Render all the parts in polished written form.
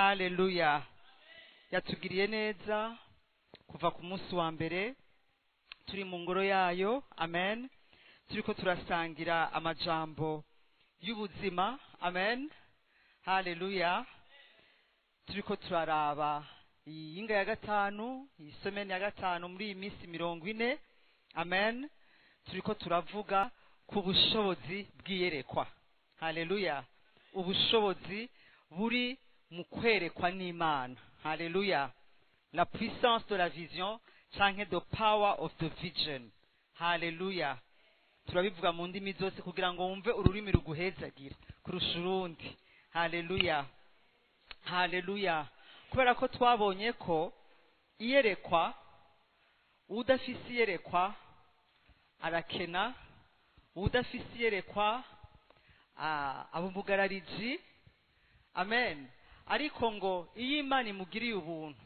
Haleluya. Yatugiriye neza kuva ku munsi wa mbere turi mu ngoro yayo. Amen. Turiko turasangira amajambo y'ubuzima. Amen. Haleluya. Turiko turaraba iyinga ya gatanu, isomeni ya gatanu muri iyi minsi 40. Amen. Turiko turavuga ku bushobozi bw'iyerekwa. Haleluya. Ubushobozi buri mu kwerekwa n'Imana. Haleluya. La puissance de la vision, canke the power of the vision. Haleluya. Turabivuga mu ndimi zose kugira ngo wumve ururimi ruguhezagira kurusha urundi. Haleluya. Haleluya. Kubera ko twabonye ko iyerekwa, udafise iyerekwa arakena, udafise iyerekwa abubugarariji. Amen. Ariko ngo iyo Imana imugiriye ubuntu,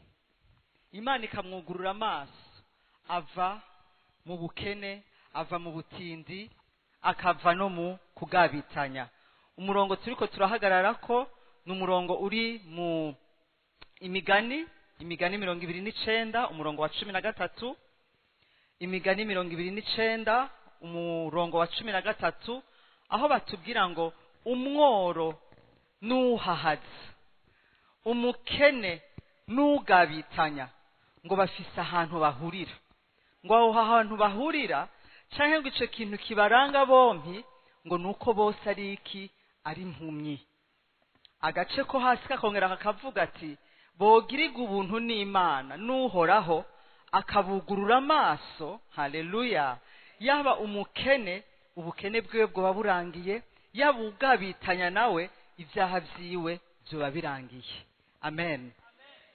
Imana ikamwugurura amaso, ava mu bukene, ava mu butindi, akava no mu kugabitanya. Umurongo turiko turahagarara ko ni umurongo uri mu Imigani 29 umurongo wa 13, Imigani 29 umurongo wa 13, aho batubwira ngo umworo nuhahaza, umukene nugabitanya, ngo bafise ahantu bahurira. Ngo aho hantu bahurira canke ngo ico kintu kibaranga bompi ngo nuko bose ari iki, ari impumyi. Agace ko hasi kakongera kakavuga ati bogiriga ubuntu n'Imana n'uhoraho akabugurura amaso. Haleluya. Yaba umukene ubukene bwiwe bwoba burangiye, yaba ugabitanya nawe ibyaha byiwe byoba birangiye. Amen.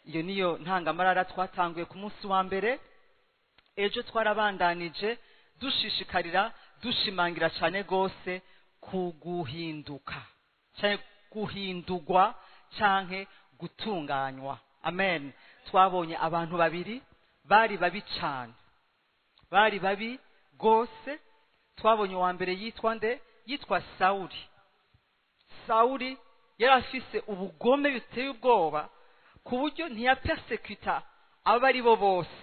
Iyo niyo ntangamarara twatanguye ku munsi wa mbere. Ejo twarabandanije dushishikarira dushimangira cyane gose kuguhinduka, cyane guhindugwa canke gutunganywa. Amen. Twabonye abantu babiri bari babi cyane, bari babi gose. Twabonye wa mbere yitwa nde? Yitwa Sauli. Sauli yari afise ubugome biteye ubwoba ku buryo ntiyapersecuta abari bo bose.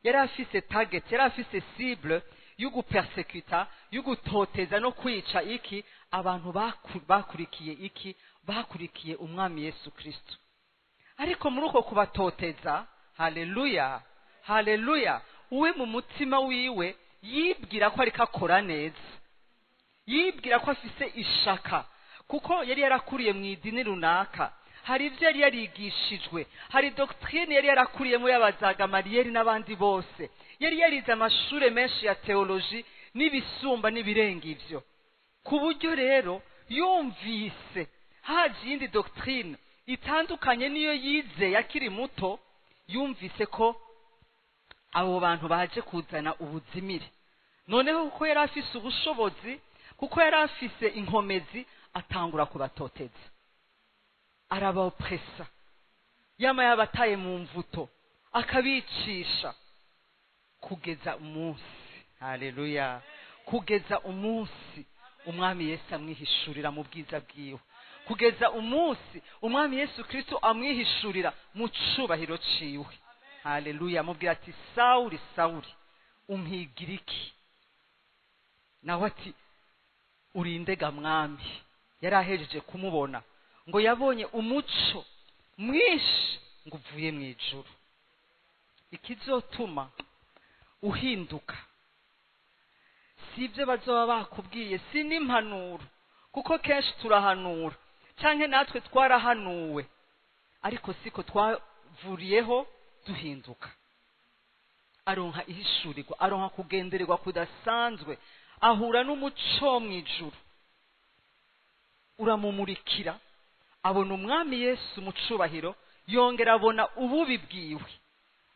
Yari afise target, yari afise cible y'ugupersecuta, y'ugutoteza no kwica iki abantu bakurikiye iki, bakurikiye umwami Yesu Kristo. Ariko muri uko kubatoteza, haleluya, haleluya, uwe mu mutima wiwe yibwira ko ariko akora neza, yibwira ko afise ishaka, kuko yari yarakuriye mu idini runaka. Hari ibyo yari yarigishijwe, hari doctrine yari yarakuriyemo y'abazagamarieli n'abandi bose. Yari yarize amashure menshi ya theology n'ibisumba n'ibirenga ivyo, ku buryo rero yumvise haje iyindi doctrine itandukanye niyo yize yakiri muto. Yumvise ko abo bantu baje kuzana ubuzimire. Noneho kuko yari afise ubushobozi, kuko yari afise inkomezi, atangura kubatoteza, arabaopressa, yama yabataye mu mvuto, akabicisha kugeza umunsi. Haleluya. Kugeza umunsi umwami Yesu amwihishurira mu bwiza bwiwe, kugeza umunsi umwami Yesu Kristo amwihishurira mu cubahiro ciwe. Haleluya. Mubwira ati Sauli, Sauli, umpigira iki? Nawe ati urindega mwami. Yari ahejeje kumubona, ngo yabonye umuco mwinshi ngo uvuye mu ijuru. Ikizotuma uhinduka si ibyo bazoba bakubwiye, si n'impanuro, kuko kenshi turahanura canke natwe twarahanuwe, ariko siko twavuriyeho duhinduka. Aronka ihishurirwa, aronka kugendererwa kudasanzwe, ahura n'umuco mu ijuru uramumurikira, abona umwami Yesu mu cubahiro, yongera abona ububi bwiwe.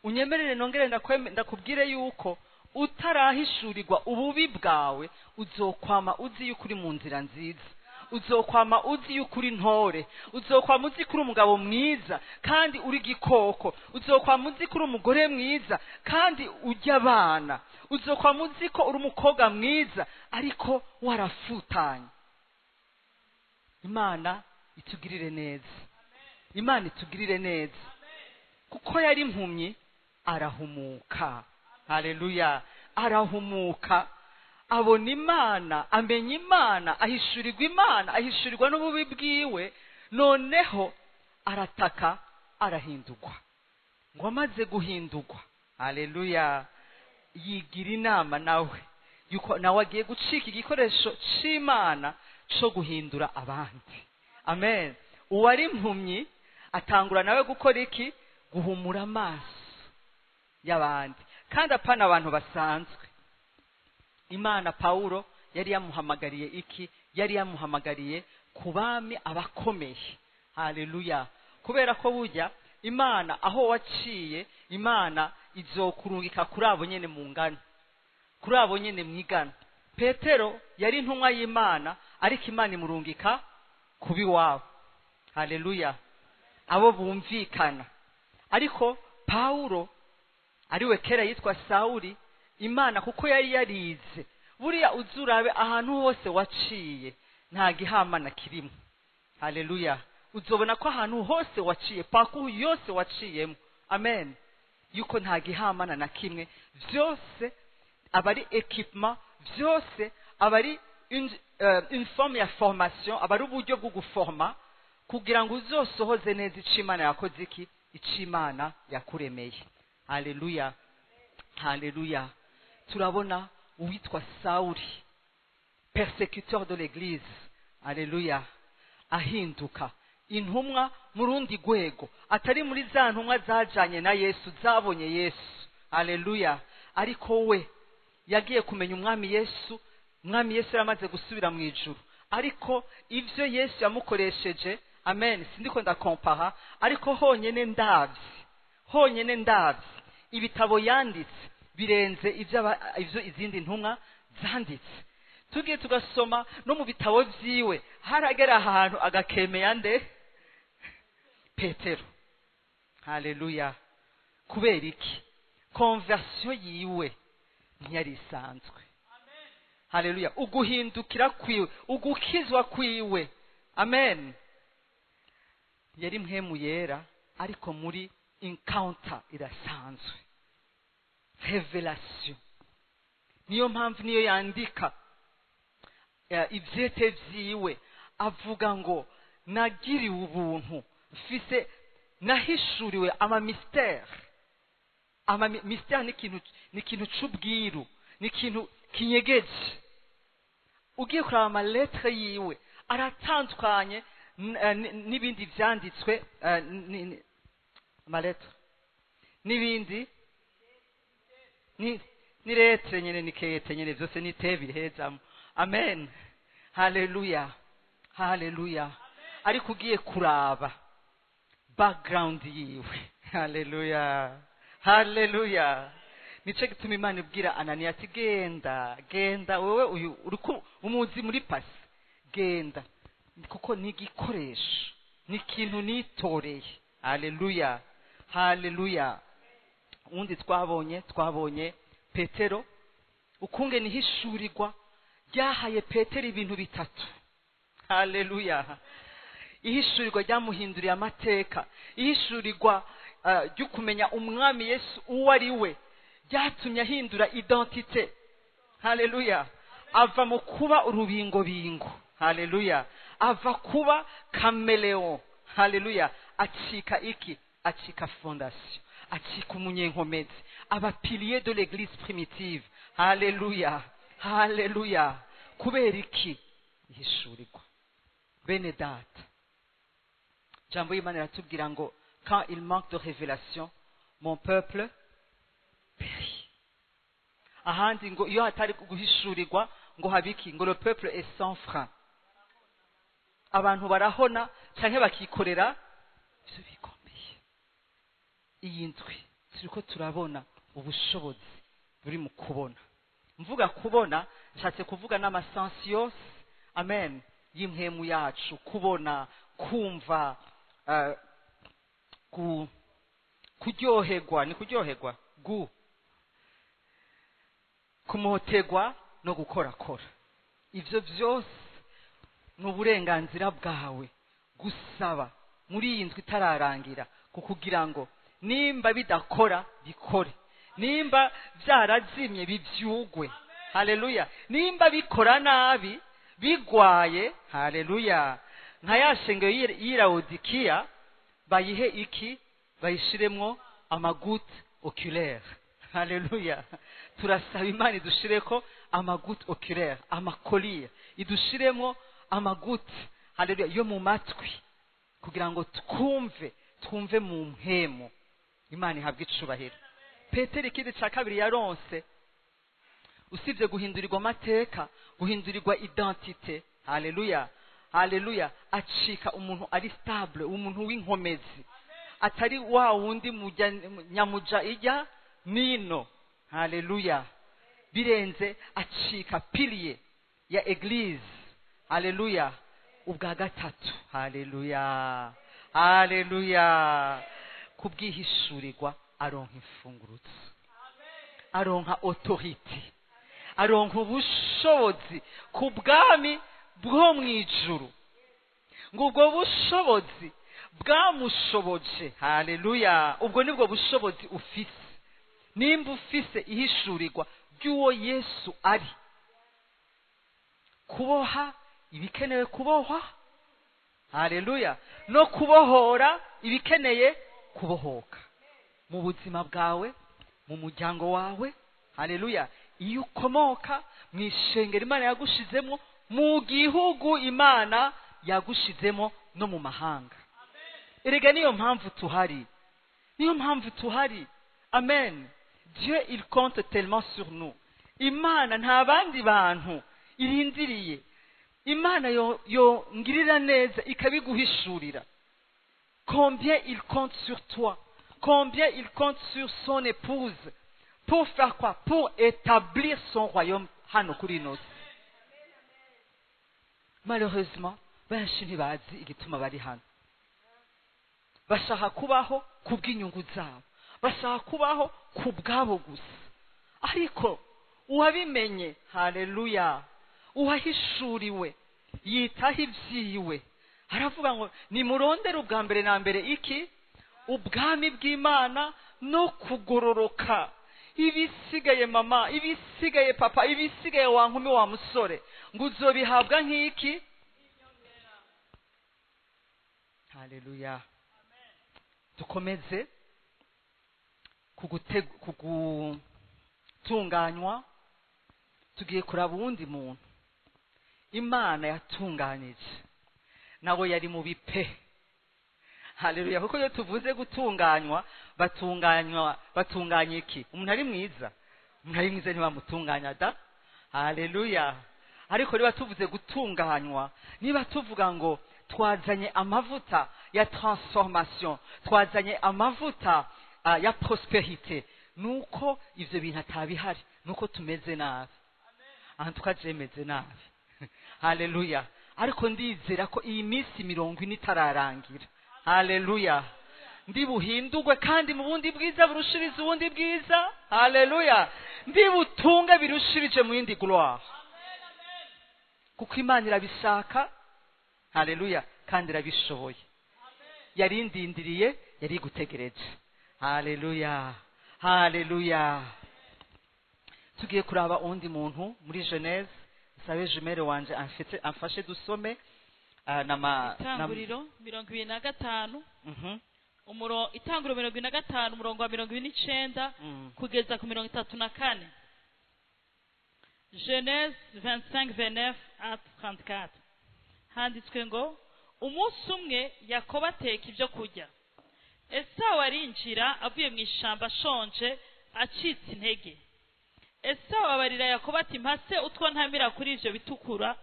Unyemerere nongere ndakubwire yuko utarahishurirwa ububi bwawe, uzokwama uzi yuko uri mu nzira nziza, uzokwama uzi yuko uri ntore, uzokwama uzi ko uri umugabo mwiza kandi uri gikoko, uzokwama uzi ko uri umugore mwiza kandi ujya abana, uzokwama uzi ko uri umukobwa mwiza ariko warafutanye. Imana itugirire neza. imana itugirire neza kuko yari impumyi arahumuka. Haleluya. Arahumuka abona imana, amenya imana, ahishurirwa n'ububi bwiwe, noneho arataka, arahindurwa. Ngo amaze guhindurwa, haleluya, yigira inama nawe yuko nawe agiye gucika igikoresho c'imana co guhindura abandi. Amen. Uwari impumyi atangura nawe gukora iki? Guhumura amaso y'abandi, kandi apana abantu basanzwe. Imana Paulo yari yamuhamagariye iki? Yari yamuhamagariye ku bami abakomeye. Haleluya. Kubera ko burya imana aho waciye, imana izokurungika kuri abo nyene mu ngano, kuri abo nyene mwigana. Petero yari intumwa y'Imana, ariko imana imurungika kubi wabo. Haleluya. Abo bumvikana. Ariko Paulo ariwe kera yitwa Sauli, imana kuko yari yarize, buriya uzurabe ahantu hose waciye nta gihamana kirimo. Haleluya. Uzobona ko ahantu hose waciye, paku yose waciyemo, amen, yuko nta gihamana na kimwe, byose abari equipment, byose abari une forme ya formation, abari uburyo bwo guforma kugira ngo uzosohoze neza icimana yakoze iki? Icimana yakuremeye. Haleluya. Haleluya. Turabona uwitwa Sauli, persecuteur de l'église, haleluya, ahinduka intumwa mu rundi rwego, atari muri za ntumwa zajanye na Yesu, zabonye Yesu. Haleluya. Ariko we yagiye kumenya umwami Yesu. Umwami Yesu yaramaze gusubira mu ijuru, ariko ivyo Yesu yamukoresheje, amen, sindiko ndakompara, ariko honyene ndavye ibitabo yanditse birenze ivyo izindi ntumwa zanditse. Tugiye tugasoma no mu bitabo vyiwe, haragera ahantu agakemeya nde? Petero. Haleluya. Kubera iki? Conversion yiwe ntiyari isanzwe. Haleluya. Uguhindukira kwiwe, ugukizwa kwiwe, amen, yari mpemu yera, ariko muri encounter irasanzwe, revelation. Niyo mpamvu niyo yandika ivyete vyiwe, avuga ngo nagiriwe ubuntu, mfise nahishuriwe ama mystère. Ama mystère ni kintu c'ubwiru, ni kintu kinyegeje. Ugiye kuraba ama lettre yiwe aratandukanye n'ibindi vyanditswe, ama lettre n'ibindi ni lettre nyene, ni kete nyene, vyose ni te bihezamo. Amen. Haleluya. Haleluya. Ariko ugiye kuraba background yiwe, haleluya, haleluya, nico gituma Imana ibwira Ananiya ati genda wewe uyu uriko umuzi muri pasi, genda kuko ni igikoresho, ni ikintu nitoreye. Haleluya. Haleluya. Undi twabonye Petero ukunge nihishurirwa ryahaye Petero ibintu bitatu. Haleluya. Ihishurirwa ryamuhinduriye amateka, ihishurirwa ryo kumenya umwami Yesu uwo ari we, ryatumye ahindura identite. Haleluya. Ava mu kuba urubingo. Haleluya. Ava kuba kameleon. Haleluya. Acika iki? Acika fondation, acika umunyenkomezi, aba pilier de l'église primitive. Haleluya. Haleluya. Kubera iki? Ihishurirwa. Bene data, jambo y'Imana iratubwira ngo quand il manque de révélation, mon peuple périt. Ahandi ngo iyo hatari guhishurirwa ngo habiki, ngo le peuple est sans frein. Abantu barahona canke bakikorera ivyo bikomeye. Iyi ndwi turiko turabona ubushobozi buri mu kubona. Mvuga kubona, nshatse kuvuga n'amasensi yose, amen, y'impemu yacu, kubona, kumva, kuryoherwa, ni kuryoherwa, kumotegwa no gukorakora. Ivyo vyose ni uburenganzira bwawe, gusaba muri iyi ndwi itararangira kukugira ngo nimba bidakora bikore, nimba byarazimye bibyugwe, haleluya, nimba bikora nabi bigwaye, haleluya, nka ya shengero y'Irawodikiya bayihe iki? Bayishiremwo amagoutte oculaire, haleluya. Turasaba Imana idushireko amagoutte oculaire, amakoliye, idushiremwo amagoutte, haleluya, yo mu matwi kugira ngo twumve mu mpemu. Imana ihabwe icubahiro. Petero ikindi ca kabiri yaronse, usibye guhindurirwa amateka, guhindurirwa identite, haleluya, haleluya, acika umuntu ari stable, umuntu w'inkomezi, atari wa wundi nyamuja ijya nino, haleluya, birenze acika pilier ya eglise, haleluya, ubwa gatatu, haleluya, haleluya, kubwihishurirwa aronka imfungurutso, aronka autorité, aronka ubushobozi ku bwami bwo mwijuru, ngo ubwo bushobozi bwamushoboje, haleluya, ubwo nibwo bushobozi ufise. Nimba ufise ihishurirwa ry'uwo Yesu ari, kuboha ibikenewe kubohwa, haleluya, no kubohora ibikeneye kubohoka mu buzima bwawe, mu muryango wawe, haleluya, iyo ukomoka mu ishengero Imana yagushizemo, mu gihugu Imana yagushizemo, no mu mahanga. Erega niyo mpamvu tuhari, niyo mpamvu tuhari. Amen. Dieu il compte tellement sur nous. Imana nta bandi bantu irindiriye. Imana yo ngirira neza ikabiguhishurira. Combien il compte sur toi, combien il compte sur son épouse, pour faire quoi? Pour établir son royaume hano kuri ino si. Malheureusement benshi ntibazi igituma bari hano. Bashaka kubaho kubw'inyungu zabo, bashaka kubaho kubwabo gusa. Ariko uwabimenye, haleluya, uwahishuriwe yitaho ibyiwe, aravuga ngo nimurondere ubwa mbere na mbere iki? Ubwami bw'Imana no kugororoka. Ibisigaye mama, ibisigaye papa, ibisigaye wa nkumi wa musore, ngo uzobihabwa nk'iki? Haleluya. Dukomeze kugutunganywa. Tugiye kuraba uwundi muntu Imana yatunganije, nawe yari mu bipe, haleluya. Kuko iyo tuvuze gutunganywa, batunganya iki? Umuntu ari mwiza, umuntu ari mwiza ntibamutunganya da, haleluya. Ariko niba tuvuze gutunganywa, niba tuvuga ngo twazanye amavuta ya transformation, twazanye amavuta ya prosperité, nuko ivyo bintu atabihari, nuko tumeze nabi, aha tukajemeze nabi, haleluya. Ariko ndizera ko iyi minsi 40 itararangira, haleluya, ndi buhindurwe kandi mu bundi bwiza burushiriza ubundi bwiza, haleluya, ndi butunga birushirije mu yindi gloire, kuko Imana irabishaka, haleluya, kandi irabishoboye. Yarindindiriye, yari gutegereje, haleluya, haleluya. Tugiye kuraba undi muntu muri Genèse. Sabe jumere wanje amfashe dusome Itanguriro 25 Itanguriro 25 umurongo wa 29 kugeza ku 34. Genèse 25:29 à 34. Handitswe ngo umunsi umwe Yakobo ateka ibyo kurya. Esawu arinjira avuye mu ishamba ashonje acitse intege. Esawu abarira Yakobo ati mpase utwo ntamira kuri ivyo bitukura,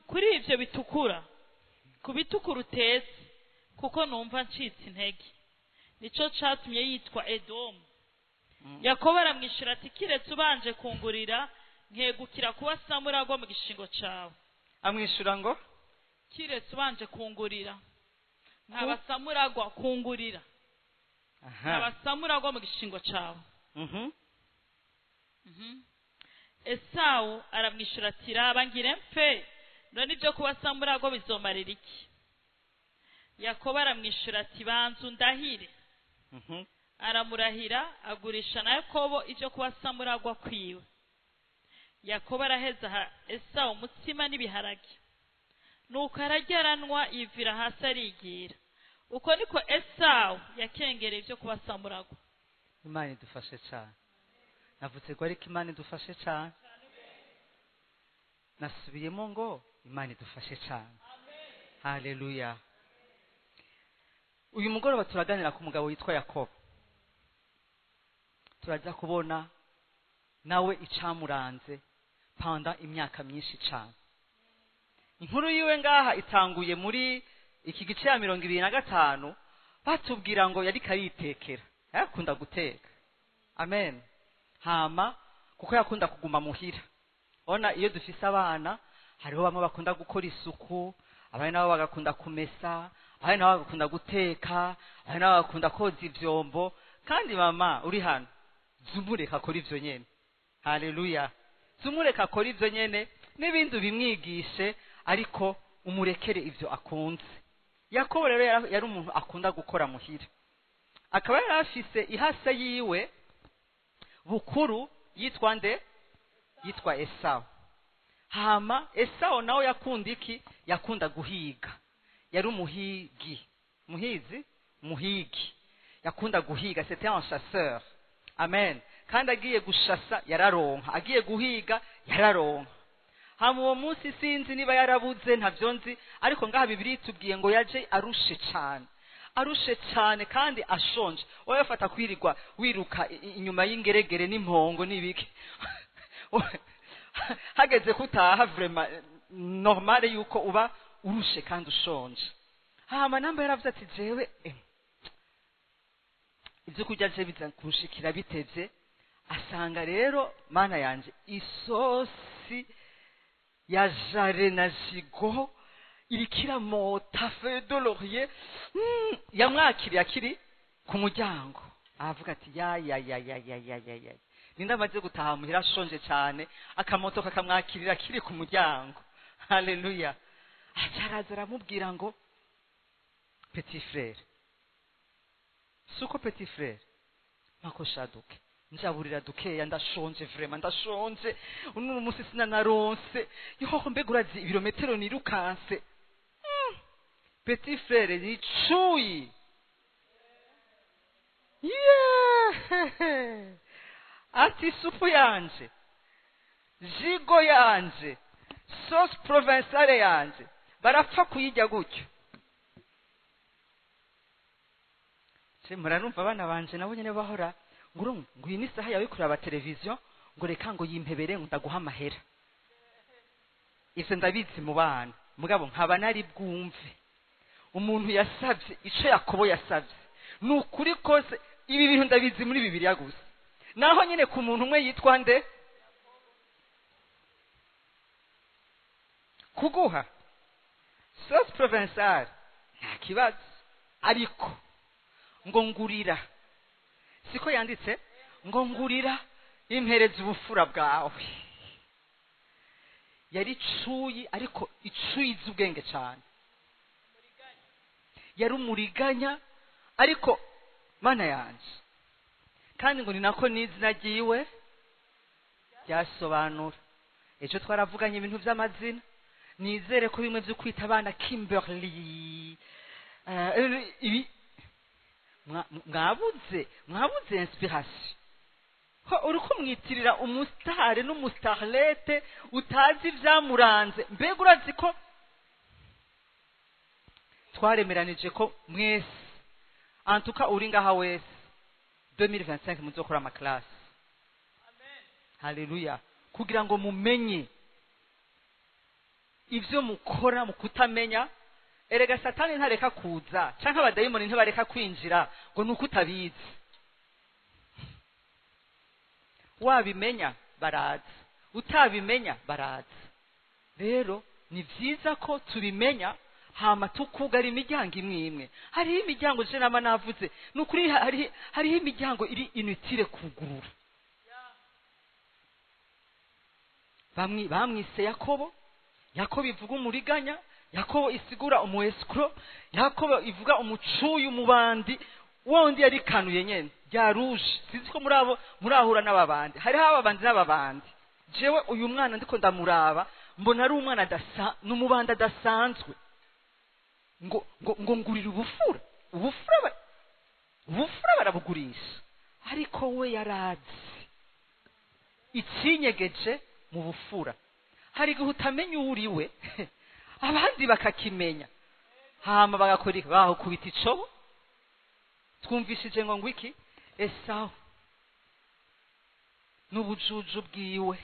kuri ivyo bitukura, kubitukura utetse, kuko numva ncitse intege. Nico catumye yitwa Edomu. Yakobo aramwishura ati kiretse ubanje kungurira nkegukira kuba samuragwa mu gishingo cawe. Amwishura ngo kiretse ubanje kungurira nkabasamuragwa kungurira, nkabasamuragwa mu gishingo cawe. Esawu aramwishura ati raba ngire mfe none ibyo kuba samuragwa bizomarira iki? Yakobo aramwishyura ati banza undahire. Aramurahira, agurisha na Yakobo ibyo kuba samuragwa kwiwe. Yakobo araheza aha Esawu umutsima n'ibiharage, nuko ararya aranwa, yivira hasi arigira. Uko niko Esawu yakengereye ibyo kuba samuragwa. Imana idufashe cyane. Navuze ko ariko Imana idufashe cyane. Nasubiyemo ngo Imana idufashe cyane. Haleluya. Uyu mugoroba turaganira ku mugabo witwa Yakobo. Turajya kubona nawe icamuranze panda imyaka myinshi cyane. Inkuru yiwe ngaha itanguye muri iki gice ya 25, batubwira ngo yari karitekera, yakunda guteka. Amen. Hama kuko yakunda kuguma muhira. Ona iyo dufise abana, hariho bamwe bakunda gukora isuku, abandi nabo bagakunda kumesa, abandi nabo bagakunda guteka, abandi nabo bagakunda koza ivyombo. Kandi mama uri hano, zumureka akora ivyo nyene. Haleluya. Zumureka akora ivyo nyene, n'ibindi bimwigishe, ariko umurekere ivyo akunze. Yakobo rero yari umuntu akunda gukora muhira. Akaba yari afise ihase yiwe bukuru yitwa nde? Yitwa Esawu. Hama Esawu nawe yakunda iki? Yakunda guhiga. Yari umuhigi. Muhigi. Yakunda guhiga, c'était un chasseur. Amen. Kandi agiye gushasa yararonka, agiye guhiga yararonka. Hama uwo munsi sinzi niba yarabuze ntavyo nzi, ariko ngaha Bibiliya itubwiye ngo yaje arushe cyane kandi ashonje. Wowe ufata kwirirwa wiruka inyuma y'ingeregere n'impongo n'ibiki. Hageze kutaha vraiment normal yuko uba urushe kandi ushonje. Hama namba yaravuze ati jewe ibyo kurya je biza kushikira bitevye. Asanga rero mana yanje isosi ya jare na jigo irikira mota feuille de laurier yamwakiriye akiri ku muryango. Avuga ati ya ninda maze gutaha muhira ashonje cyane, akamoto kakamwakirira akiri ku muryango. Haleluya. Acaraza aramubwira ngo petit frère, suko petit frère makoshaduke njaburira dukeya, ndashonje vraiment ndashonje, uno munsi sinanaronse, yoho mbega urazi ibirometero nirukanse. Petit frère yicuyi, ati supu yanje, jigo yanje, sauce provençale yanje barapfa kuyijya gutyo. Muranumva abana banje nabo nyene bahora ngwini saha yawe kuraba televiziyo ngo reka ngo yimpebere ngo ndaguha amahera. Ivyo ndabizi mu bana, mugabo nkaba nari bwumve umuntu yasavye ico Yakobo yasavye. Nukuri kose ibi bintu ndabizi muri Bibiliya gusa. Naho nyene ku muntu umwe yitwa nde? Kuguha sauce provençale nta kibazo, ariko ngo ngurira, siko yanditse ngo ngurira impereza ubufura bwawe. Yari cuyi, ariko icuyi z'ubwenge cyane. Yari umuriganya, ariko mana yanje. Kandi ngo ni nako n'izina ryiwe ryasobanura. Ejo twaravuganye ibintu by'amazina, nizere ko bimwe byo kwita abana Kimberly ibi mwabuze inspiration. Ho uruko mwitirira umustare n'umustarlete utazi byamuranze. Mbega urazi ko twaremeranije ko mwese antuka uri ngaha wese 2025 muzokora ama class. Amen. Haleluya. Kugira ngo mumenye ivyo mukora mu kutamenya. Erega Satani ntareka kuza, canke abadayimoni ntibareka kwinjira ngo nuko utabizi. Wabimenya baraza, utabimenya baraza. Rero ni vyiza ko tubimenya, hama tukugara imiryango imwe imwe. Hariho imiryango je nama navuze, nukuri hariho imiryango iri inutile kugurura. Bamwise Yakobo, yakobo ivuga umuriganya, yakobo isigura umuesikro, yakobo ivuga umucuyu, umubandi wundi yarikanuye nyene rya rouge. Sizi ko murahura n'ababandi, hariho ababandi n'ababandi. Jewe uyu mwana ndiko ndamuraba mbona ari umwana n'umubandi adasanzwe, ngo ngurira ubufura barabugurisha, ariko we yarazi ikinyegeje mu bufura. Hari igihe utamenya uriwe abandi bakakimenya, hama bagakora baho kubita icobo. Twumvishije ngo iki Esawu n'ubujuju bwiwe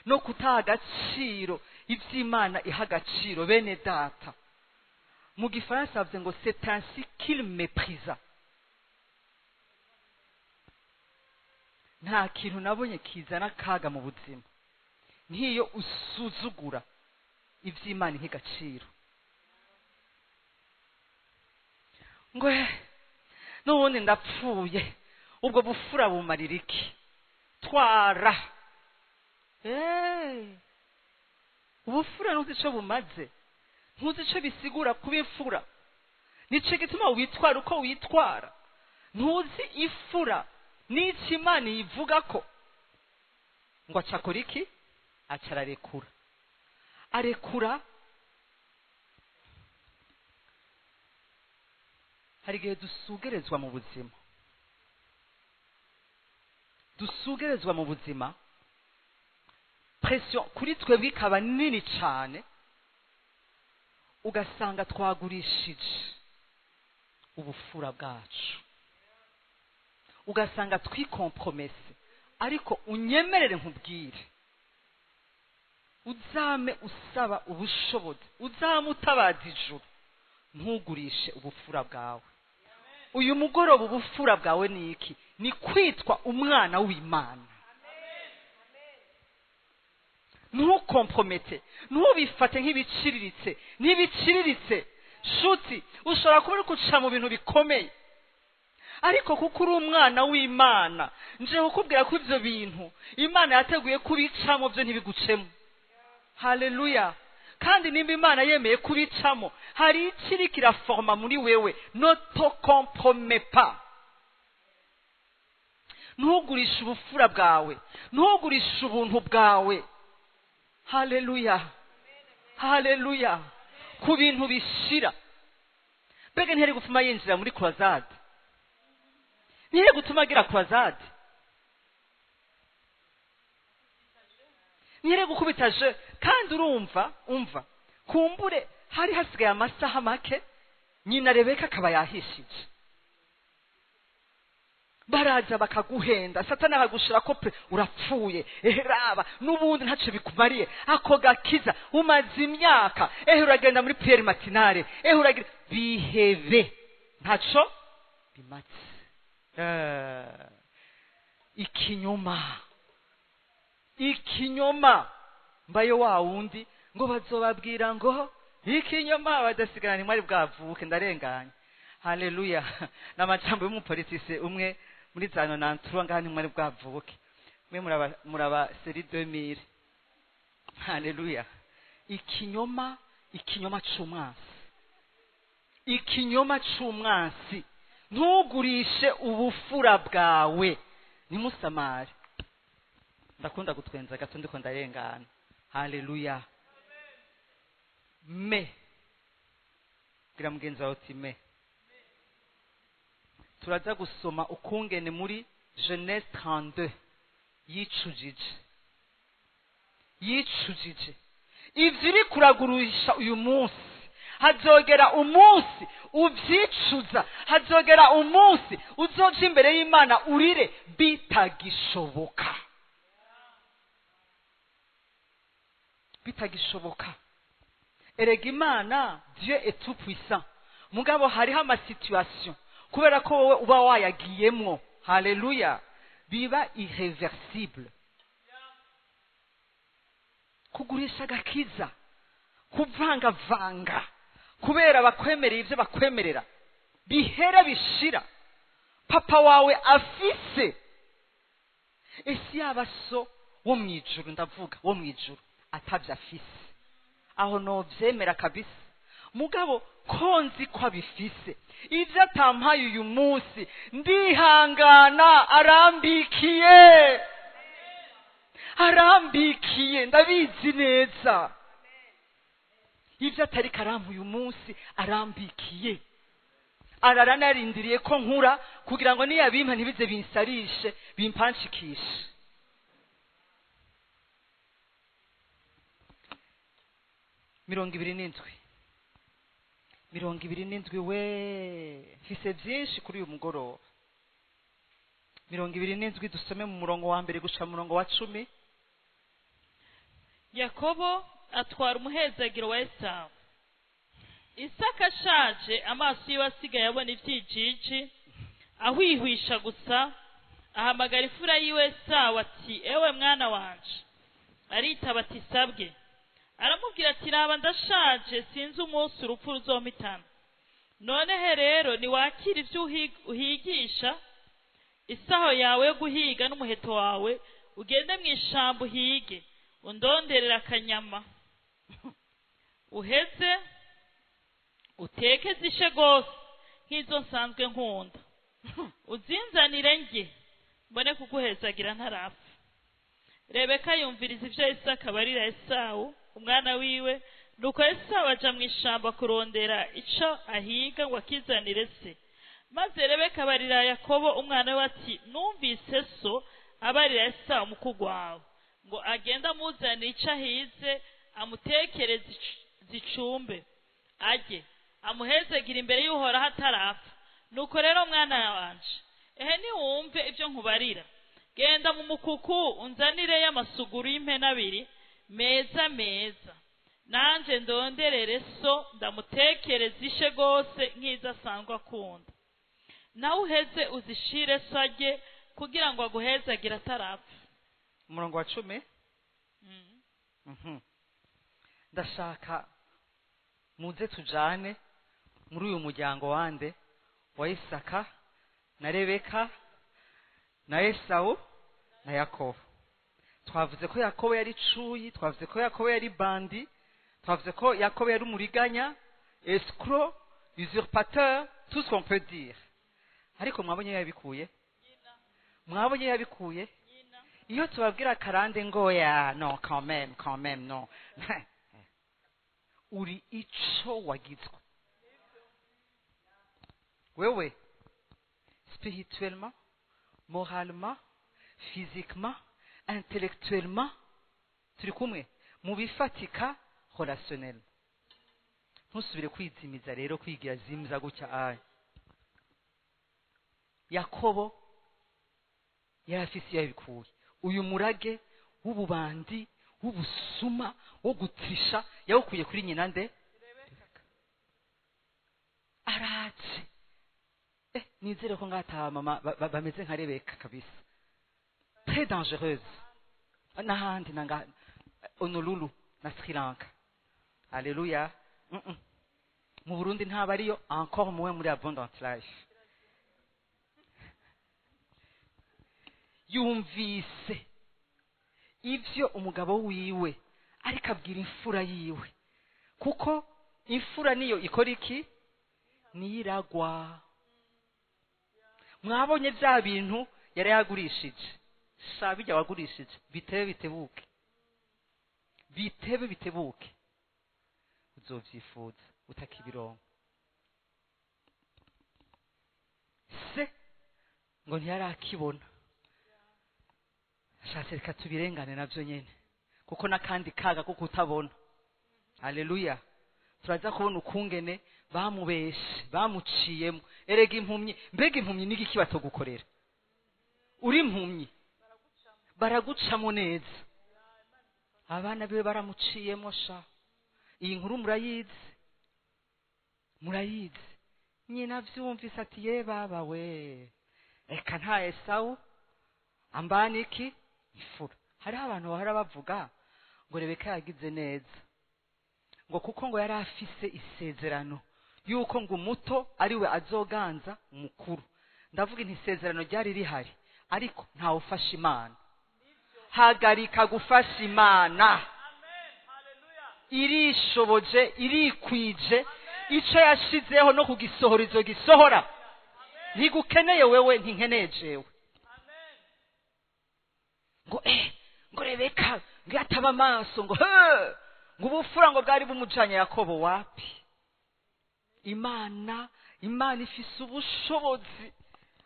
no kutaha agaciro ivy'Imana iha agaciro. Bene data, mu gifaransa bavuze ngo c'est ainsi qu'il méprisa. Nta kintu nabonye kizana akaga mu buzima nk'iyo usuzugura ivy'Imana iha agaciro. Ngo n'ubundi ndapfuye, ubwo bufura bumarira iki? Twara ubufura ntuzi ico bumaze, ntuzi ico bisigura kuba imfura. Nico gituma witwara uko witwara, ntuzi ifura n'iki Imana ivuga ko. Ngo acakora iki? Acararekura, arekura. Hari igihe dusugerezwa mu buzima, pression kuri twebwe ikaba nini cyane, ugasanga twagurishije ubufura bwacu, ugasanga twikompromese. Ariko unyemerere nkubwire, uzame usaba ubushobozi, uzame utabaza ijuru, ntugurishe ubufura bwawe. Uyu mugoroba ubufura bwawe ni iki? Ni kwitwa umwana w'Imana. Ntukompromete, ntubifate nk'ibiciriritse. Shuti, ushobora kuba uri kuca mu bintu bikomeye, ariko kuko uri umwana w'Imana, nje kukubwira ko ivyo bintu Imana yateguye kubicamo byo ntibigucemo. Haleluya. Kandi nimba Imana yemeye kubicamo, hari ikiri kiraforma muri wewe. Ne te compromets pas. Ntugurishe ubufura bwawe, ntugurishe ubuntu bwawe. Haleluya, haleluya. Ku bintu bishira. Mbega ntiyari gutuma yinjira muri croisade, ntiyari gutuma agira croisade, ntiyari gukubita je. Kandi umva kumbure hari hasigaye amasaha make nyina Rebeka akaba yahishije. Baraza bakaguhenda, Satani akagushira ko urapfuye, raba n'ubundi ntaco bikumariye, ako gakiza umaze imyaka, uragenda muri prière matinale, uragira biheve, ntaco bimatse. Ikinyoma mbaye wa wundi ngo bazobabwira ngo ikinyoma badasigana mwari bwavuke. Ndarenganye. Haleluya. N'amajambo y'umupolitise umwe muri zano nantura ngani mwari bwavuke. Mwe muraba série 2000. Haleluya. Ikinyoma c'umwansi. Ntugurishe ubufura bwawe. Ni musamari. Ndakunda gutwenza gato ndiko ndarengana. Haleluya. Gira mugenzi wawe uti me. Turaza gusoma ukungene muri Genèse 32 yicujije. Ivyo uri kuragurisha uyu munsi, hazogera umunsi uvyicuza, hazogera umunsi uzoja imbere y'Imana urire bitagishoboka. Erega Imana, Dieu est tout puissant. Mugabo hariho ama situation kubera ko wowe uba wayagiyemwo. Haleluya. Biba irreversible. Kugurisha gakiza, kuvanga kubera bakwemerera ivyo bakwemerera, bihera bishira. Papa wawe afise, esi abaso wo mwijuru, ndavuga wo mwijuru atavya afise. aho novyemera kabisa. Mugabo konzi ko abifise ivyo atampaye uyu munsi ndihangana, arambikiye ndabizi neza. Ivyo atari karampa uyu munsi arambikiye, araranarindiriye ko nkura kugira ngo niyabimpa ntibize binsarishe bimpanshikishe. mirongo ibiri n'indwi we mfise vyinshi kuri uyu mugoroba. 27 dusome mu murongo wa mbere gushika mu murongo wa 10. Yakobo atwara umuhezagiro wa Esawu. Isaka ashaje, amaso yiwe asigaye abona ivyijiji, ahwihwisha gusa, ahamagara ifura yiwe Esawu ati, ewe mwana wanje. Aritaba ati, sabwe. Aramubwira ati, raba ndashaje, sinzi umunsi urupfu ruzompitana. Nonehe rero niwakira ivyo uhigisha, isaho yawe yo guhiga n'umuheto wawe, ugende mw'ishamba uhige, undonderera akanyama. Uheze uteke zishe gose nk'izo nsanzwe nkunda. Uzinzanire njye mbone kuguhezagira ntarapfa. Rebeka yumviriza ivyo Isaka abarira Esawu umwana wiwe, nuko Esawu aja mw'ishamba kurondera ico ahiga ngo akizanire se. Maze Rebeka abarira Yakobo umwana we ati, numvise so abarira Esawu mukuru wawe ngo agenda amuzanira ico ahize, amutekere zicumbe ajye amuhezegira imbere y'Uhoraho atarapfa. Nuko rero mwana wanje, niwumve ivyo nkubarira, genda mu mukuku unzanire y'amasuguru y'impene 2 meza meza, nanje ndonderere so ndamutekere zishe gose nk'izo asanzwe akunda. Nawe uheze uzishire so ajye kugira ngo aguhezagira atarapfa. Umurongo wa 10. Ndashaka muze tujane muri uyu muryango wande wa Isaka na Rebeka na Esawu na Yakobo. Twavuze ko Yakobo yari cuyi, twavuze ko Yakobo yari bandi, twavuze ko Yakobo yari umuriganya, escroc, usurpateur, tout ce qu'on peut dire. Ariko mwabonye yabikuye? Mwabonye yabikuye? Iyo tubabwira karande ngo ya no quand même non. Uri ico wagizwe. Wewe spirituellement, moralement, physiquement, intellectuellement, turi kumwe mu bifatika relationnel. Ntusubire kwizimiza rero kwigira zimza gutya aye. Yakobo yarafise yabikuye. Uyu murage w'ububandi, w'ubusuma, wo gutrisha yawukuye kuri nyina nde? Araje. Nizere ko ngataha mama bameze nka Rebeka kabisa. Très dangereuse. N'ahandi nanga Honolulu na Sri Lanka. Alléluia. Mu Burundi ntabariyo, encore moins muri Abundant Life. Yumvise ivyo umugabo wiwe ariko abwira imfura yiwe, kuko imfura niyo ikora iki? Niragwa. Mwabonye bya bintu yari yagurishije, sabijya wagurishije, bitebuke, uzovyifuza utakibironka. Se ngo ntiyarakibona. Shatse reka tubirengane navyo nyene, kuko nakandi kaga kuko utabona. Haleluya. Turaza kubona ukungene bamubeshe, bamuciyemo. Erega impumyi, mbega impumyi nigiki batogukorera? Uri impumyi baragucamo neza. Abana biwe baramuciyemo sha. Iyi nkuru murayizi. Nyina vyumvise ati ye baba we, eka nta Esawu ambaniki ifura. Hariho abantu bahora bavuga ngo Rebeka yagize neza, ngo kuko ngo yari afise isezerano yuko ngo umuto ariwe azoganza umukuru. Ndavuga nti isezerano ryari rihari, ariko nta ufasha Imana. Hagarika gufasha Imana. irishoboje irikwije icyo yashizeho no kugisohora izo gisohora. Ntigukeneye wewe, ntinkeneye jewe. ngo Rebeka ngo yataba amaso ngo ubufura ngo bwari bumujanye Yakobo. Wapi? Imana ifise ubushobozi.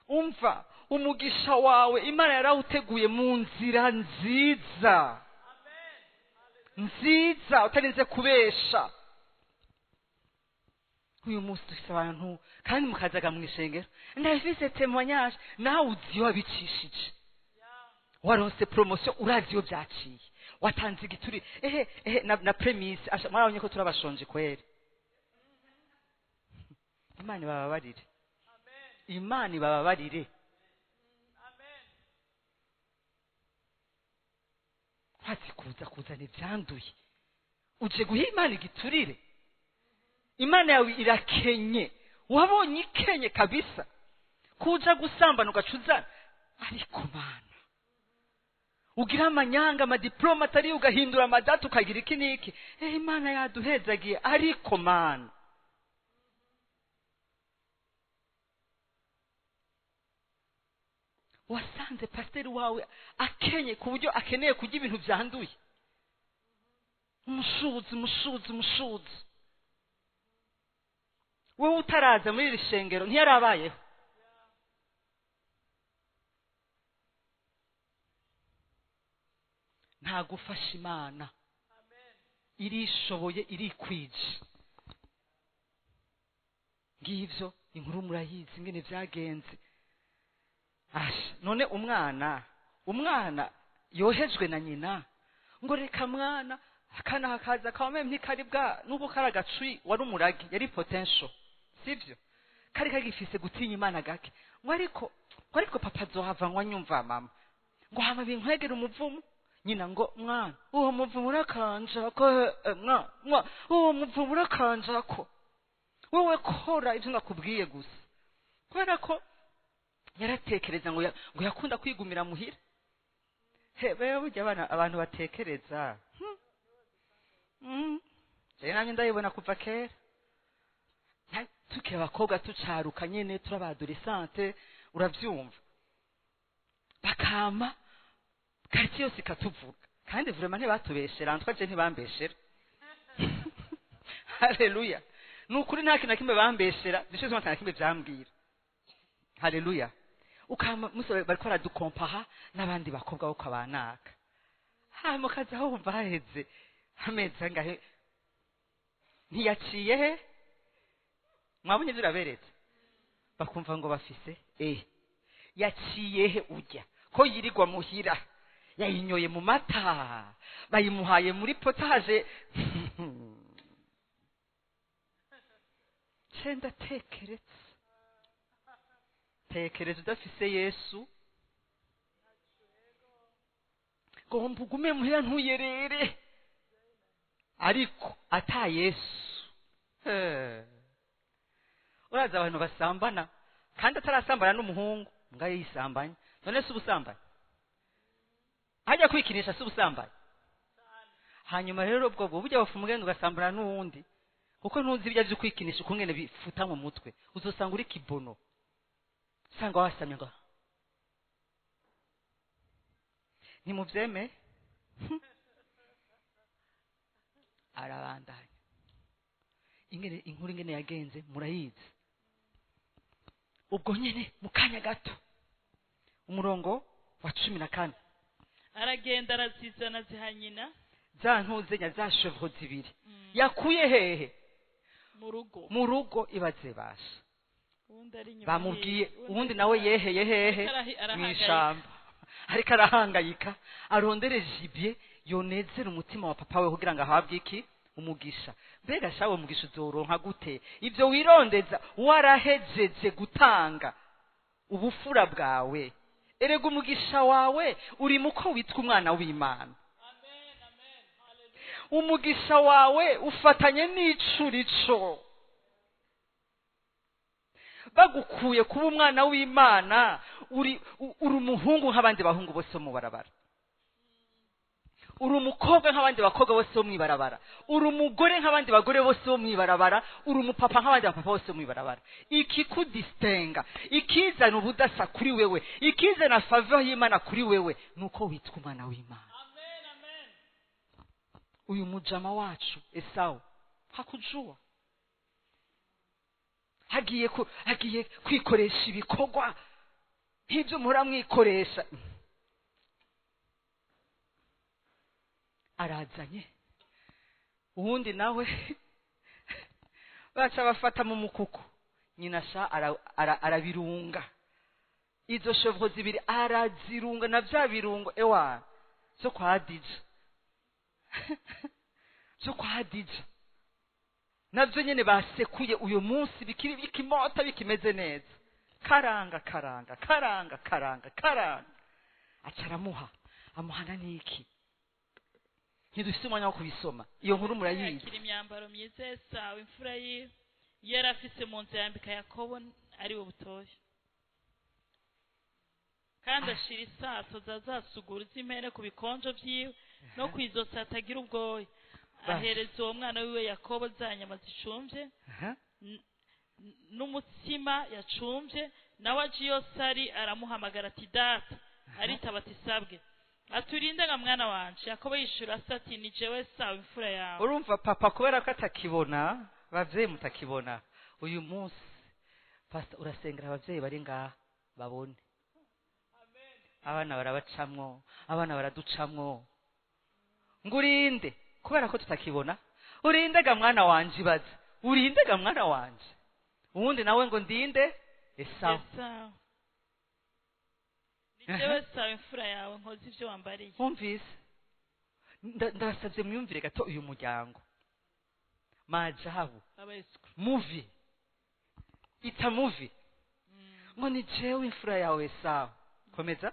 Umva, umugisha wawe Imana yarawuteguye mu nzira nziza utarinze kubesha. Uyu munsi dufise abantu kandi mukazaga mu ishengero ndafise témoignage, nawe uzi wabicishije, waronse promotion, urazi iyo byaciye, watanze igituri na premise. Mwarabonye ko turabashonje kweri. Imana bababarire, Imana bababarire. Hati kuzana ibyanduye uje guha Imana igiturire. Imana yawe irakenye, wabonye ikenye kabisa, kuja gusambana ugacuzana. Ariko Mana ugira amanyanga amadiploma atari ugahindura amadata ukagira iki niki. Imana yaduhezagiye. Ariko Mana wasanze pasiteri wawe akenye ku buryo akeneye kurya ibintu byanduye. Umushuzi wowe utaraza muri iri shengero ntiyarabayeho. Nta gufasha Imana irishoboye irikwije. Ngivyo inkuru murayizi ingene vyagenze. None umwana yohejwe na nyina ngo reka mwana akana hakaza kawame ntikaribwa n'ubu karagacui wari umuragi yari potential, sivyo? Kari kagifise gutinya Imana gake. Ngo ariko papa zohava ngo anyumva mama ngo hama binkwegera umuvumo. Nyina ngo mwana uwo muvumo urakanja ko uwo muvumo urakanja ko wewe kora ivyo nakubwiye gusa. Kubera ko yaratekereza ngo yakunda kwigumira muhira. Bewe burya abantu batekereza. Nanjye ndayibona kuva kera. Tukiri abakobwa tucaruka nyene turabadolescente, uravyumva. Bakama quartier yose ikatuvuga. Kandi vraiment ntibatubeshera, ntwaje ntibambeshera. Haleluya. Nukuri nta kintu kimwe bambeshera, bishize nta kimwe byambwira. Haleluya. Ukama musobe bariko baradukompaha n'abandi bakobwa bo kwabanaka. Mukaza aho umva haheze ameza ngahe ntiyaciye he. Mwabonye ziraberetse bakumva ngo bafise yaciye he ujya ko yirigwa muhira yayinyoye mu mata bayimuhaye muri potage. Cenda tekereza udafise Yesu ngo mbugume muhira ntuyerere. Ariko ata Yesu uraza abantu basambana kandi atarasambana n'umuhungu ngaye yisambanye. None se ubusambanye hajya kwikinisha se ubusambanye. Hanyuma rero ubwo burya bafumugenda ugasambana n'uwundi kuko ntuzi ibyo byo kwikinisha ukungene bifuta mu mutwe. Uzosanga uri kibono sanga wasamye ngo ni muvyeme. Arabandanya inkuru ingene yagenze murayizi. Ubwo nyene mukanya gato umurongo wa 14 aragenda arazizana zihanyina za ntuzenya za chevro zibiri. Yakuye hehe? mu rugo ibaze basha. Bamubwiye ubundi nawe yeheye hehe mwishamba. Ariko arahangayika arondere jibye yonezera umutima wa papa we kugira ngo ahabwe iki umugisha. Mbega shawe umugisha uzoronka gute ivyo wirondeza warahejeje gutanga ubufura bwawe? Erega umugisha wawe uri muko witwa umwana w'Imana. Umugisha wawe ufatanye n'icurico. Bagukuye kuba umwana w'Imana uri umuhungu nk'abandi bahungu bose mu barabara. uri umukobwa nk'abandi bakobwa bose bo mwibarabara, uri umugore nk'abandi bagore bose bo mwibarabara, uri umupapa nk'abandi bapapa bose bo mwibarabara. Ikikudistinga, ikizana ubudasa kuri wewe, ikizana faveur y'Imana kuri wewe, nuko witwa umwana w'Imana. Uyu mujama wacu Esau hakujua, hagiye kwikoresha ibikorwa nk'ibyo muhora mwikoresha. Arazanye uwundi nawe baca bafata mu mukuku, nyina sha arabirunga izo shovro zibiri, arazirunga na bya birungo ewa zo kwa Hadija zo kwa Hadija navyo nyene basekuye uyu munsi bikiri bikimota bikimeze neza. Karanga acaramuha amuhana niki, ntidufite umwanya wo kubisoma iyo nkuru murayizi. Yakira imyambaro myiza Esawu imfura ye yari afise mu nzu yambika Yakobo ari we butoya, kandi ashira isato zazasugura z'impere ku bikonjo vyiwe no kwizotsa atagira ubwoya. Ahereza uwo mwana wiwe Yakobo za nyama zicumvye n'umutsima yacumvye, nawe aje yosari aramuhamagara ati data, aritaba ati sabwe, aturinde nga mwana wanje. Yakobo yishura ati ni jewe Esawu imfura yawe. Urumva papa kubera ko atakibona, bavyeyi mutakibona, uyu munsi pastor urasengera abavyeyi bari ngaha babone. Abana barabacamwo, abana baraducamwo, ngurinde kubera ko tutakibona. Urinde ga mwana wanje ibaze, urinde ga mwana wanje. Uwundi nawe ngo ndinde Esawu. Ni jewe Esawu imfura yawe, nkoze ivyo wambariye. Umvise ndasavye mwumvire gato uyu muryango majabu movie ita movie ngo ni jewe imfura yawe Esawu. Komeza.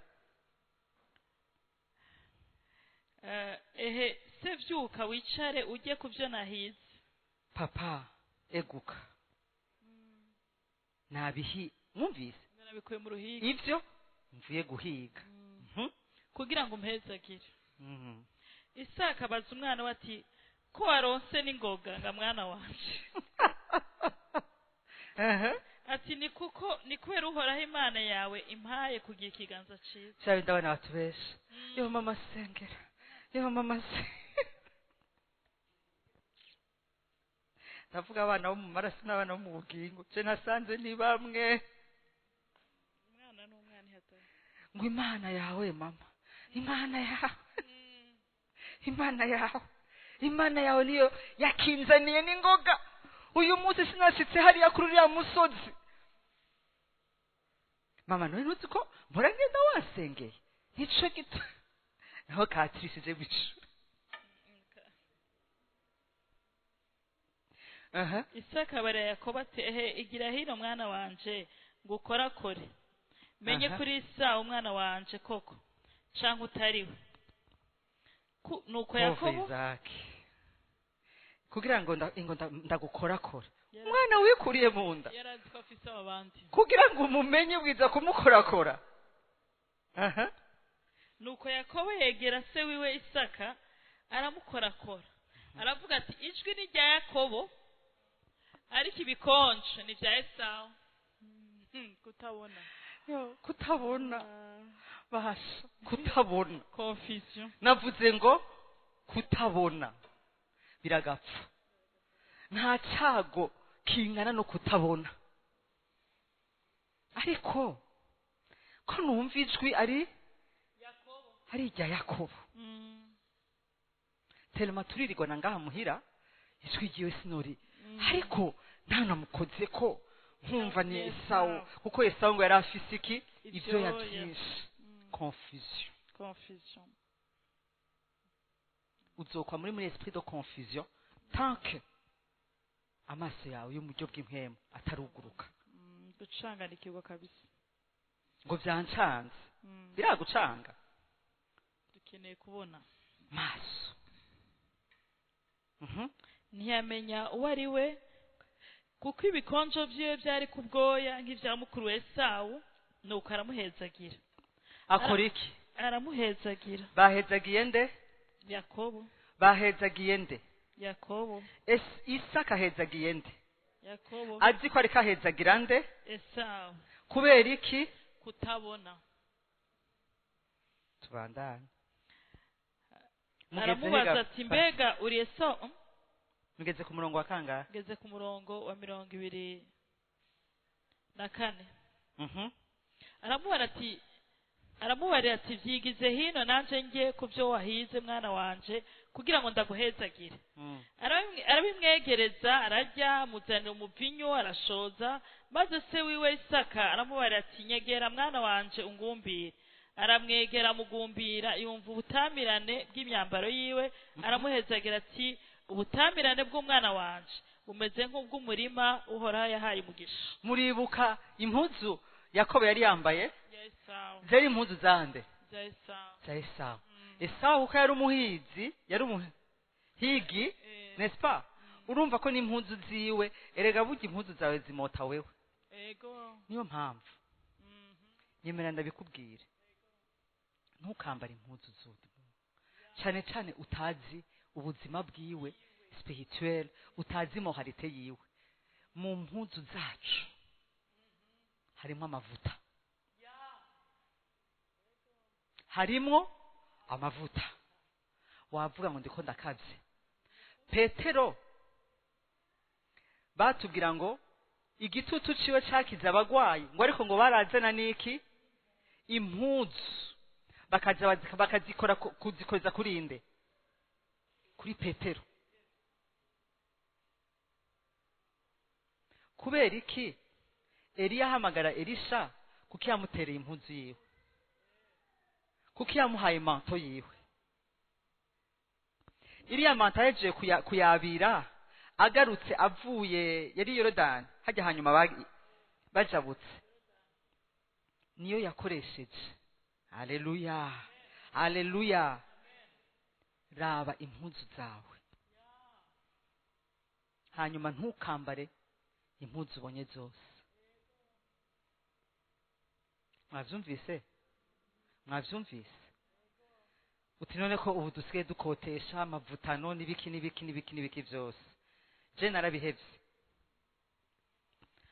Ehe se vyuka wicare ujye kuvyo nahize. Papa eguka nabihi mwumvise nabikuye mu ruhiga ivyo mvuye guhiga kugira ngo mpezagire. Isaka abaza umwana we ati ko waronse n'ingoga nga mwana wanje ati ni kubera Uhoraho Imana yawe impaye kugira ikiganza ciza. Cyari ndabana batubesha yo mama sengera yo mama ndavuga abana bo mu maraso n'abana bo mu bugingo, je nasanze ni bamwe. Umwana n'umwana ihataye ngo Imana yawe mama, Imana yawe niyo yakinzaniye n'ingoga. Uyu munsi sinashitse hariya kuri uriya musozi. Mama none uzi ko mpora ngenda wasengeye nico gito naho katirishije bicu. Isaka bara Yakobo ati ehe igira hino mwana wanje ngo ukorakore menye kuri Esawu umwana wanje koko canke utariwe. Nuko Yakobo kugira ngo ndagukorakora umwana wikuriye mu nda yarazi ko afise abandi kugira ngo umumenye bwiza kumukorakora. Nuko Yakobo yegera se wiwe Isaka aramukorakora, aravuga ati ijwi ni rya Yakobo ariko ibikonje ni bya Esawu. Kutabona basha kutabona confusion. Navuze ngo kutabona biragapfa, nta cyago kingana no kutabona. Ariko ko numva ijwi ari irya Yakobo. Telema turirirwa na ngaha muhira ijwi giwe sinori, ariko nta namukoze ko nkumva ni Esawu, kuko Esawu ngo yari afise iki ivyo yabyinshi. Confusion. Uzokwa muri esprit de confusion tant que amaso yawe yo mujyo bw'impemu ataruguruka. Ducanganikirwa kabisa ngo byancanze biragucanga, dukeneye kubona maso. Ntiyamenya uwo ari we kuko ibikonjo vyiwe byari kubwoya nk'ivya mukuru wa Esawu. Nuko aramuhezagira. Akora iki? Aramuhezagira. Bahezagiye nde? yakobo bahezagiye nde yakobo isaka ahezagiye nde yakobo azi ko ariko ahezagira nde esawu kubera iki kutabona tubandanye aramubaza ati mbega uri esawu mugeze ku murongo wa kangahe ngeze ku murongo wa 24 aramubarira ati byigize hino nanje ngiye ku byo wahize mwana wanje kugira ngo ndaguhezagire arabimwegereza arajya muzanira umuvinyu arashoza maze se wiwe Isaka aramubarira ati nyegera mwana wanje ungumbire aramwegera mugumbira yumva ubutamirane bw'imyambaro yiwe aramuhezagira ati ubutamirane bw'umwana wanje bumeze nk'ubw'umurima uhoraho yahaye umugisha. Muribuka impuzu Yakobo yari yambaye zari impuzu zande za Esawu. Esawu ko yari umuhizi yari umuhigi nespa urumva ko n'impuzu ziwe erega burya impuzu zawe zimota wewe niyo mpamvu nyemera ndabikubwire ntukambare impuzu z'undi cyane cyane utazi ubuzima bwiwe spirituel utazi moralité yiwe. Mu mpuzu zacu harimo amavuta harimo amavuta wavuga ngo ndiko ndakabye. Petero batubwira ngo igitutu ciwe cyakiza abagwayi ngo ariko ngo barazana niki impuzu bakazikora kuzikoreza kuri inde kuri Petero. Kubera iki Eliya ahamagara Elisha kuko yamutereye impuzu yiwe kuko yamuhaye manto yiwe. Iriya manto yaje kuyabira agarutse avuye yari Yorodani hajya hanyuma bajabutse niyo yakoresheje. Haleluya haleluya. Raba impuzu zawe hanyuma ntukambare impuzu ubonye zose. Mwavyumvise uti none ko ubu dusigaye dukotesha amavutano n'ibiki byose je narabihevye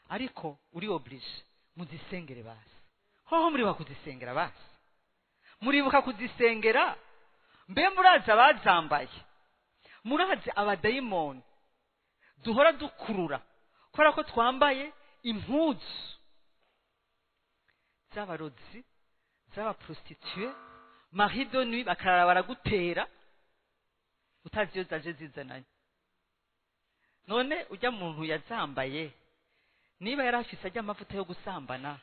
ariko uri oblige muzisengere basi hoho muri bakuzisengera basi muribuka kuzisengera mbe muraza bazambaye murazi abadayimoni duhora dukurura kubera ko twambaye impuzu z'abarozi z'abaprostituée mari de nuit bakarara baragutera utazi iyo zaje zizananye. None ujya muntu yazambaye niba yarafise ajya amavuta yo gusambana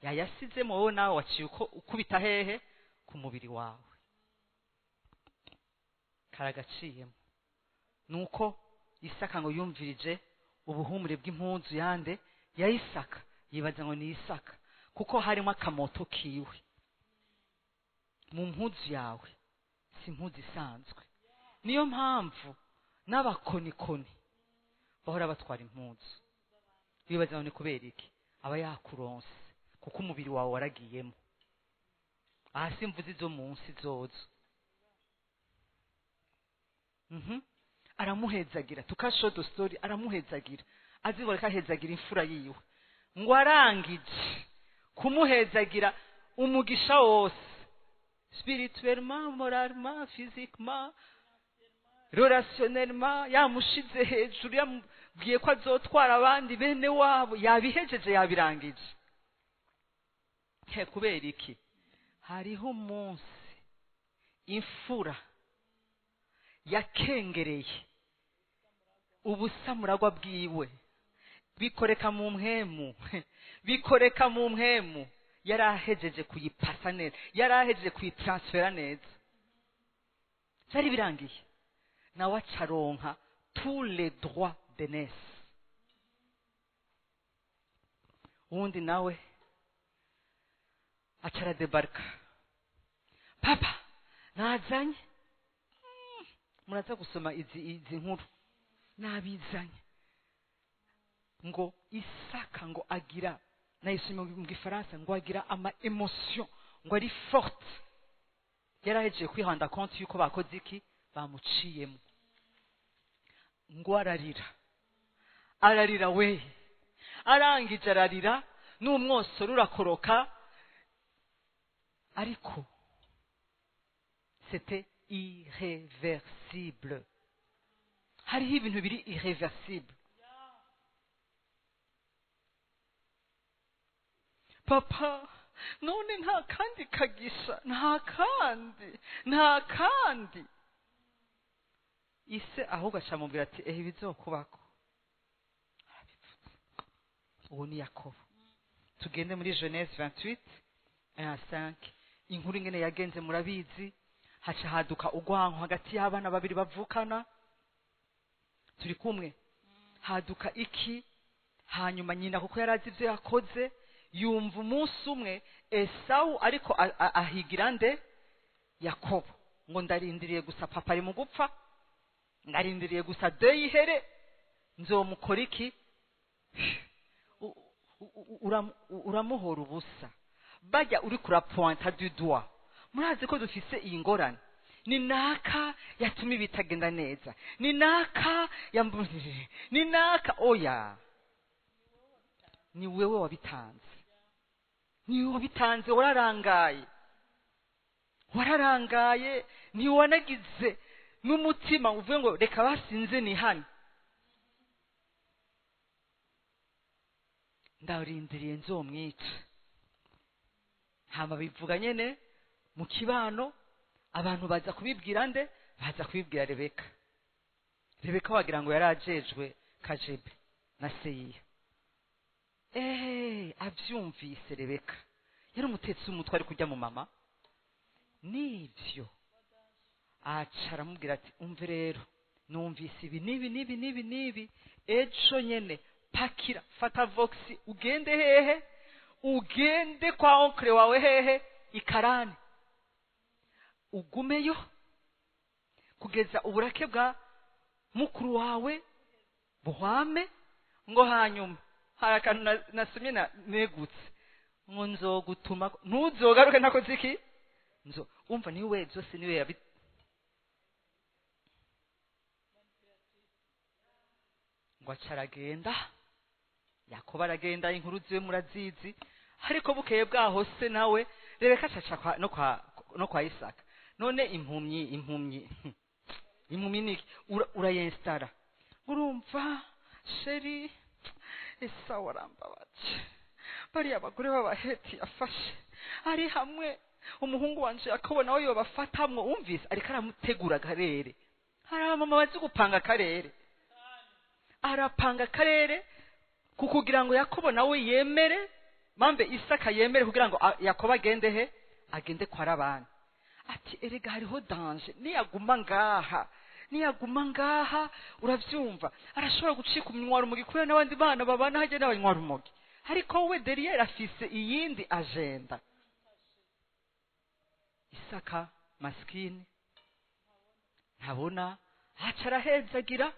yayasizemo wowe nawe waciye ukubita hehe ku mubiri wawe karagaciyemo. Nuko Isaka ngo yumvirije ubuhumure bw'impunzu yande ya Isaka yibaza ngo ni Isaka kuko harimo akamoto kiwe mu mpuzu yawe si impuzu isanzwe. Niyo mpamvu n'abakonikoni bahora batwara impuzu bibaza ngo ni kubera iki aba yakuronse kuko umubiri wawe waragiyemo. Hasi imvuzi zo munsi zozo aramuhezagira tukashodo story aramuhezagira azibora kahezagira imfura yiwe ngo arangije kumuhezagira umugisha wose spirituellement moralement physiquement relationnellement yamushize hejuru yamubwiye ko azotwara abandi bene wabo yabihejeje yabirangije. Kubera iki hariho umunsi imfura yakengereye ubusamuragwa bwiwe bikoreka mu mpwemu yarahejeje kuyipasa neza yarahejeje kuyitransfera neza byari birangiye nawe acaronka tous les droits d'aînesse. Undi nawe acara debarka papa nazanye muraza gusoma izi nkuru nabizanye ngo Isaka ngo agira nayisomye mu Gifaransa ngo agira ama emotion ngo ari forte yarahejeje kwihanda konti yuko bakoze iki bamuciyemo ngo ararira we arangije ararira n'umwosoro urakoroka ariko c'était irréversible hariho ibintu biri irréversible papa none nta kandi kagisha nta kandi ise ahubwo acamubwira ati bizokubako arabipfutse uwo ni Yakobo tugende muri Genèse 28 1-5 inkuru ingene yagenze murabizi haca haduka ugwanko hagati y'abana babiri bavukana turi kumwe haduka iki hanyuma nyina kuko yarazi ivyo yakoze yumva umunsi umwe Esau ariko ahigira nde Yakobo ngo ndarindiriye gusa papa ari mu gupfa ndarindiriye gusa deyihere nzomukora iki uramuhora ubusa bajya uri kurapointa du doigt murazi ko dufise iyi ngorane ni naka yatuma bitagenda neza ni naka yambunire ni naka oya ni wewe wabitanze wararangaye ntiwanagize n'umutima uvuye ngo reka basinze ni hano ndarindiriye nzomwica hama bivuga nyene mu kibano abantu baza kubibwira nde baza kubibwira Rebeka wagira ngo yarajejwe Kajebe na Seyiya avyumvise Rebeka yari umutetsi w'umutwe ari kujya mu mama nivyo aca aramubwira ati umve rero numvise ibi nibi ejo nyene pakira fata voxi ugende hehe ugende kwa onkle wawe hehe Ikarani ugumeyo kugeza uburake bwa mukuru wawe buhwame ngo hanyuma hari akantu nasomye negutse ngo nzogutuma ntuzogaruke nakoze iki umva niwe byose niwe ngo acaragenda Yakobo aragenda inkuru ziwe murazizi ariko bukeye bwaho se nawe Rebeka acaca no kwa Isaka none impumyi niki urayenstara urumva sheri Esau arambabaje bari abagore b'abaheti yafashe ari hamwe umuhungu wanje Yakobo nawe yobafatamwo umvise ariko aramutegura akarere hari mama bazi gupanga akarere arapanga akarere kukugira ngo Yakobo nawe yemere mambe Isaka yemere kugira ngo Yakobo agende kwa Labani ati erega hariho danger niyaguma ngaha uravyumva arashobora gucika umunwa rumogi kubera n'abandi bana babana haje n'abanywa rumogi ariko we derrière afise iyindi agenda Isaka maskini ntabona acarahezagira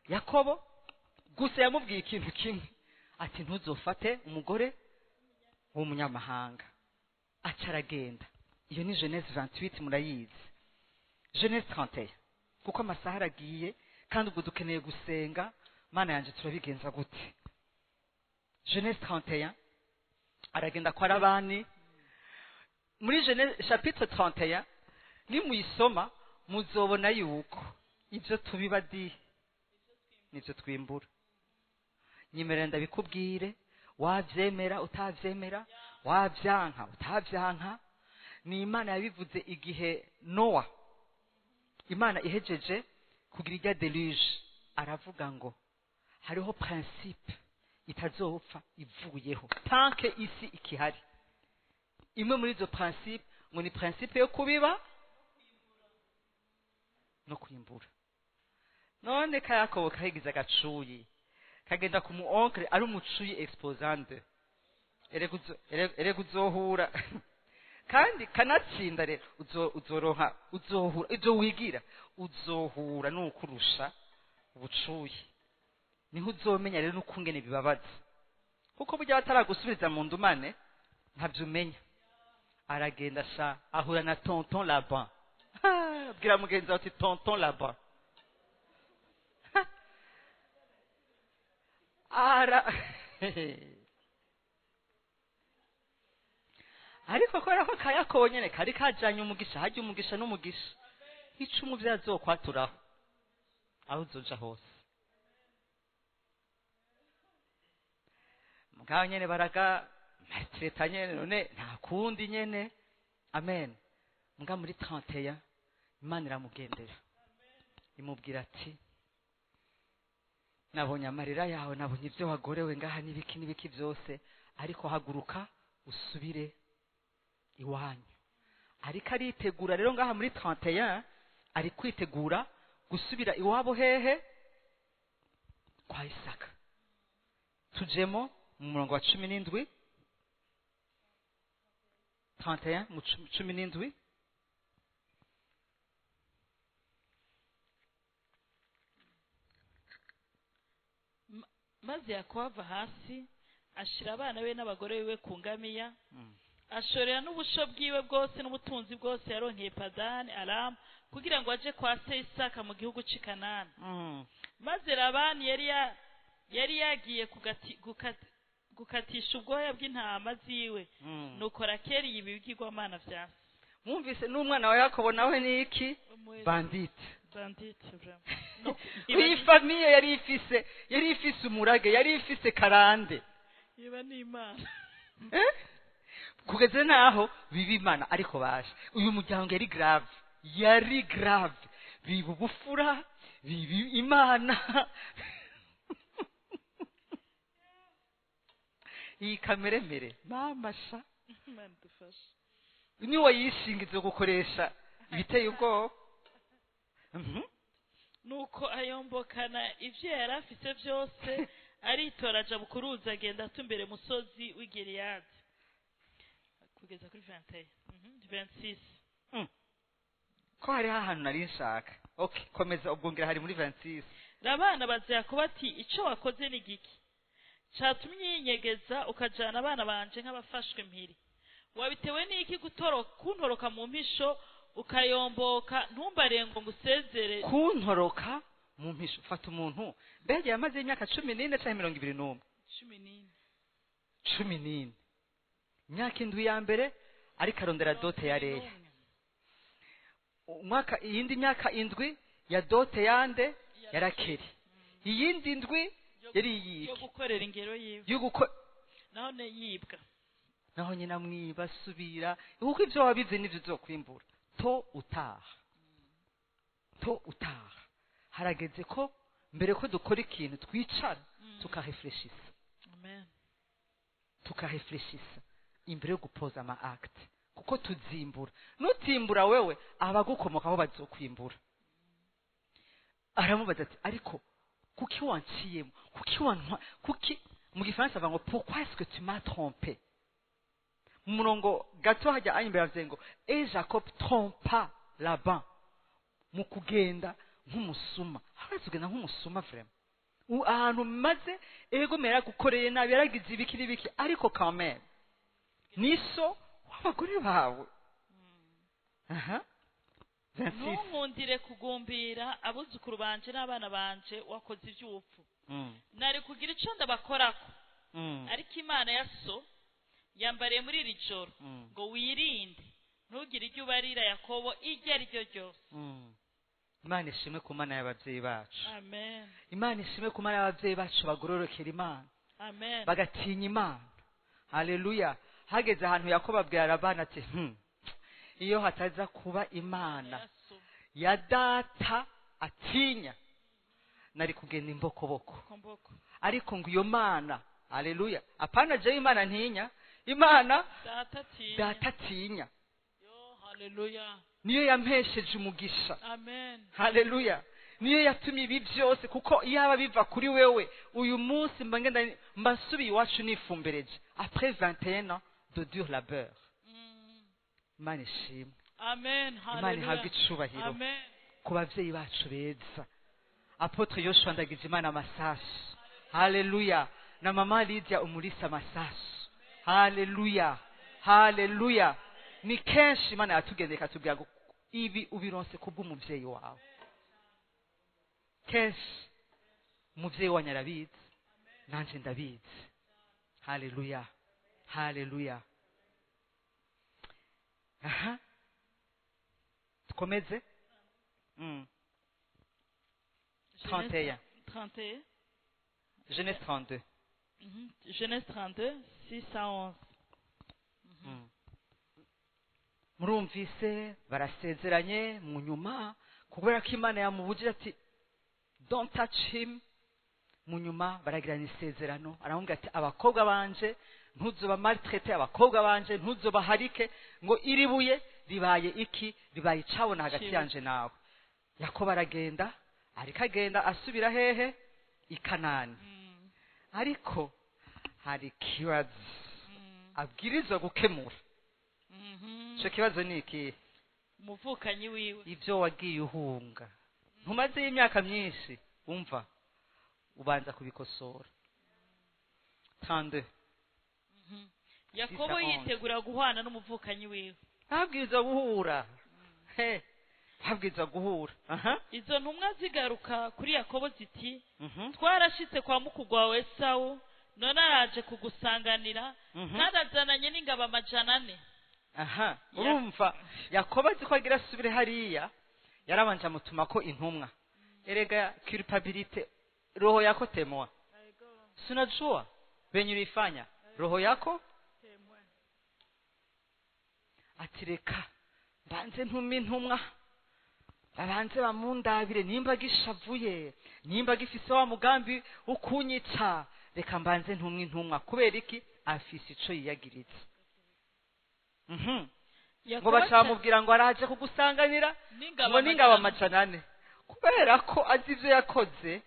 Yakobo gusa yamubwiye ikintu kimwe ati ntuzofate umugore w'umunyamahanga acaragenda iyo ni Genèse 28 murayizi Genèse 31 kuko amasaha aragiye kandi ubwo dukeneye gusenga mana yanje turabigenza gute Genèse 31 aragenda kwa Labani muri Genèse chapitre 31 ni muyisoma muzobona yuko ivyo tubibadi nivyo twimbura nyemerera ndabikubwire wavyemera utavyemera wavyanka utavyanka ni Imana yabivuze igihe Noa Imana ihejeje kugira irya deluge aravuga ngo hariho principe itazopfa ivuyeho tanke isi ikihari imwe muri izo principe ngo ni principe yo kubiba no kwimbura none Yakobo kahigiza gacuyi kagenda ku mu oncle ari umucuyi exposante erega uzohura kandi kanatsinda rero uzohura ibyo wigira uzohura n'ukurusha ubucuyi niho uzomenya rero n'ukungene bibabaza kuko burya bataragusubiza mu ndumane ntabyo umenya aragenda sha ahura na tonton Laban. Bwira mugenzi wawe ati tonton Laban. Ariko kubera ko Yakobo nyene kari kajanye umugisha, hajya umugisha n'umugisha, icumu vyazokwaturaho aho uzoja hose. Mugabo nyene baraga maltreta nyene, none nta kundi nyene. Amen. Muga muri 31 Imana iramugendera imubwira ati nabonye amarira yawe, nabonye ibyo wagorewe ngaha n'ibiki byose, ariko haguruka usubire iwanyu. Ariko aritegura rero ngaha muri 31 ari kwitegura gusubira iwabo hehe? Kwa Isaka. Tujemo mu murongo wa 17 31 mu 17. maze Yakobo ava hasi ashira abana be n'abagore biwe ku ngamiya, ashorera n'ubusho bwiwe bwose n'ubutunzi bwose yaronkeye Padani Aramu kugira ngo aje kwa se Isaka mu gihugu cy'i Kanani. Maze Labani yari yagiye gukatisha ubwoya bw'intama ziwe, nuko Rakeli yibigirwamana vya se. Mwumvise n'umwana wa Yakobo nawe ni iki? Bandite vraiment. Iyi famiye yari ifise umurage, yari ifise karande. Iba ni Imana. Kugeze naho biba Imana, ariko baje uyu muryango yari grave, biba ubufura, biba Imana. Iyi kameremere mama sha Imana dufashe. ni wayishingize gukoresha ibiteye ubwoba. Nuko ayombokana ivyo yari afise byose, aritoraja bukuruza agenda atumbere musozi w'Gileyadi. Kugeza kuri 26. Ko hari ahantu nari nshaka. Okay, komeza ubwongera hari muri 26. Labana baza Yakobo ati ico wakoze ni giki? Catumye yinyegeza ukajana abana banje nk'abafashwe mpiri. Wabitewe n'iki kuntoroka mu mpisho ukayomboka ntumbarengo ngusezere? Kuntoroka mu mpisho, fata umuntu mbege yamaze imyaka 14 cyangwa 21. 14. Imyaka indwi ya mbere ariko arondera dote ya Leya. Iyindi myaka indwi ya dote yande ya Rakeli. Iyindi indwi yari yiki yo gukorera ingero yiwe, naho ne yibwa, naho nyina mwiba subira, kuko ivyo wabize nivyo uzokwimbura. To utaha harageze ko mbere ko dukora ikintu twicara tukarefleshisa. Amen. Tukarefleshisa imbere yo gupoza ama act, kuko tuzimbura. Nutimbura wewe abagukomokaho bazokwimbura. Aramubaza ati ariko kuki wanciyemo, kuki mu gifaransa bavuga ngo pourquoi est-ce que tu m'as trompé? Murongo gato hajya ayimbere avuga et Jacob trompa Laban mu kugenda nk'umusuma. Harazugenda nk'umusuma vraiment. Ahantu maze ego mera gukoreye nabi, yaragize ibiki ariko quand même niso w'abagore bawe. Ntunkundire kugumbira abuzukuru banje n'abana banje wakoze iby'ubupfu. Nari kugira ico ndabakorako. Ariko Imana ya so yambariye muri iri joro ngo wirinde ntugire icyo ubarira Yakobo iryo ari ryo ryose. Imana ishimwe ku Mana y'abavyeyi bacu. Amen. Imana ishimwe ku Mana y'abavyeyi bacu bagororokera Imana. Amen. Bagatinya Imana. Haleluya. Hageze ahantu Yakobo abwira Labani ati iyo hataza kuba Imana ya data atinya nari kugenda imbokoboko. Ariko ngo iyo Mana, haleluya, apana je Imana ntinya, Imana data atinya. Yo haleluya. Niyo yampesheje umugisha. Amen. Haleluya. Niyo yatumye ibi byose, kuko iyaba biva kuri wewe uyu munsi mbasubiye iwacu nifumbereje après 21 ans de dur labeur. Imana ishimwe. Amen. Haleluya. Imana ihabwe icubahiro. Amen. Ku bavyeyi bacu beza. Apotre Yoshua Ndagijimana Masasu. Haleluya. Na mama Lydia Umulisa Masasu. Haleluya. Haleluya. ni kenshi imana yatugendeye ikatubwira ngo ibi ubironse kubw'umubyeyi wawe. Kenshi umubyeyi wanyu arabizi, nanjye ndabizi. Haleluya, haleluya. Aha, tukomeze. 31. 31. Genèse 32. Genèse 32, 6 à 11. Murumvise barasezeranye mu nyuma kubera ko Imana yamubujije ati don't touch him. Mu nyuma baragirana isezerano, aramubwira ati abakobwa banje ntuzoba maltraité, abakobwa banje ntuzobaharike, ngo iribuye ribaye iki, ribaye icabona hagati yanje nawe. Yakobo aragenda, ariko agenda asubira hehe? I Kanani. Ariko hari kibazo abwirizwa gukemura. Icyo kibazo ni iki? Umuvukanyi wiwe. Ibyo wagiye uhunga ntumaze imyaka myinshi, umva ubanza kubikosora. 32. Yakobo yitegura guhana n'umuvukanyi wiwe. Ntabwirizwa guhura. Ntabwirizwa guhura. Izo ntumwa zigaruka kuri Yakobo ziti twarashitse kwa mukugwa wawe Esawu, none araje kugusanganira kandi azananye n'ingabo 400. Urumva Yakobo azi ko agira asubire hariya, yarabanje amutuma ko intumwa. Erega culpabilité, roho yako temwa. Sinajua venye ulifanya roho yako atireka mbanze ntumi intumwa babanze bamundabire nimba gishavuye, nimba gifise wa mugambi ukunyica, reka mbanze ntumwe intumwa. Kubera iki? afise ico yiyagiritse. Ngo bacamubwira ngo araje kugusanganira ngo n'ingabo 400, kubera ko azi ivyo yakoze.